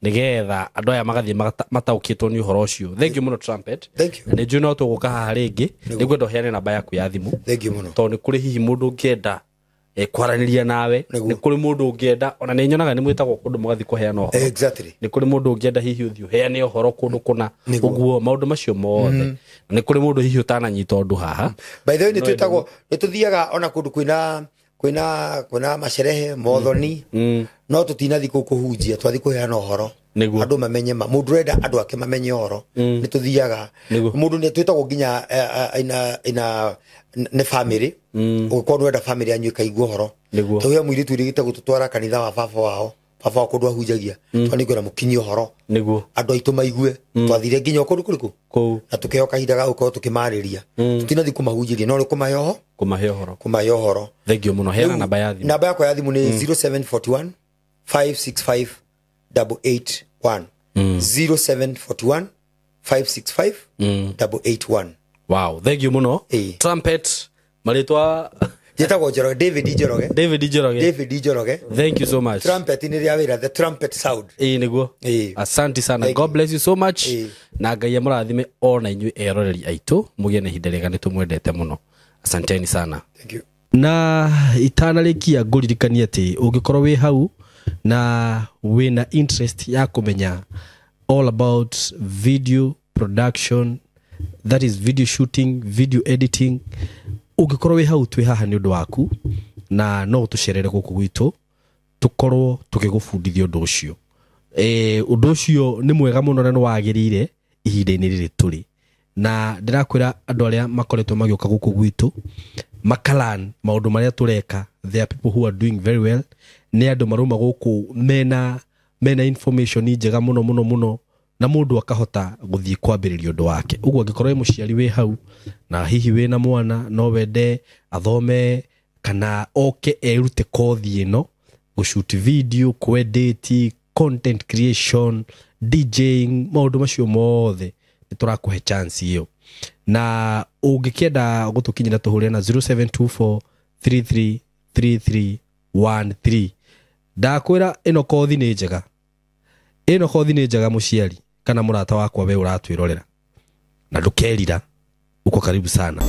nigetha andu aya magathie mataukitwo ni uhoro ucio thank you muno Trumpet thank you ni juno tuguka haha ringi niguo ndoheane namba yaku ya thimu thank you muno to ni kuri hihi mundu ngienda kwaraniria nawe ni kuri mundu ngienda ona ni nyonaga ni mwitagwo kundu mugathi kuheana uhoro exactly ni kuri mundu ngienda hihi uthi uheane uhoro kundu kuna uguo maundu macio mothe ni kuri mundu hihi utananyita undu haha by the way ni twitagwo ni tuthiaga ona kundu kwina masherehe mothoni no tutinathi kuhunjia twathi kuheana uhoro andu mamenye mundu renda andu ake mamenye uhoro ni tuthiaga mundu ni twitagwo nginya ina ne family uko renda family anyu kaigua uhoro tuya mwiri twirigite gututwara kanitha wa baba wao baba wako ndu ahunjagia twani ngora mukinyi uhoro andu aitu maigue twathire nginya kundu kuriku na tukeoka hindaga uko tukimariria tutinathi kumahunjiria no kumahe uhoro thank you muno heana namba ya thimu namba yako ya thimu ni 0741 565 881 0741 565 881 wow thank you muno Trumpet maritwa jetagwo Njoroge David Njoroge thank you so much Trumpet ni ria wira the trumpet sound niguo asante sana God bless you so much na Ngai amurathime ona inyu eroreri aitu mugie na ihinda riega nitumwendete muno asanteni sana thank you na itanarikia nguririkania ati ungikorwo wi hau na wina interest ya kumenya all about video production, that is video shooting, video editing, ungikorwo wi hau twi haha ni undu waku na no tucerere guku gwitu tukorwo tukigufundithia undu ucio undu ucio ni mwega muno na no wagirire ihinda-ini riri turi na ndirakwira andu aria makoretwo magioka guku gwitu makalan maundu maria tureka. There are people who are doing very well. Ni andu maruma guku mena information njega muno na mundu akahota guthie kwambiriria undu wake. Uguo angikorwo muciari wi hau na hihi wi na mwana no wende athome kana oke erute kothi ino gushoot video, edit, content creation, DJing, maundu macio mothe niturakuhe chance iyo. Na ungikienda gutukinyira tuhure na 0724 333313. Ndakwira ino kothi ni njega. Ino kothi ni njega muciari kana murata wakwa we uratwirorera. Na ndukerira uko karibu sana.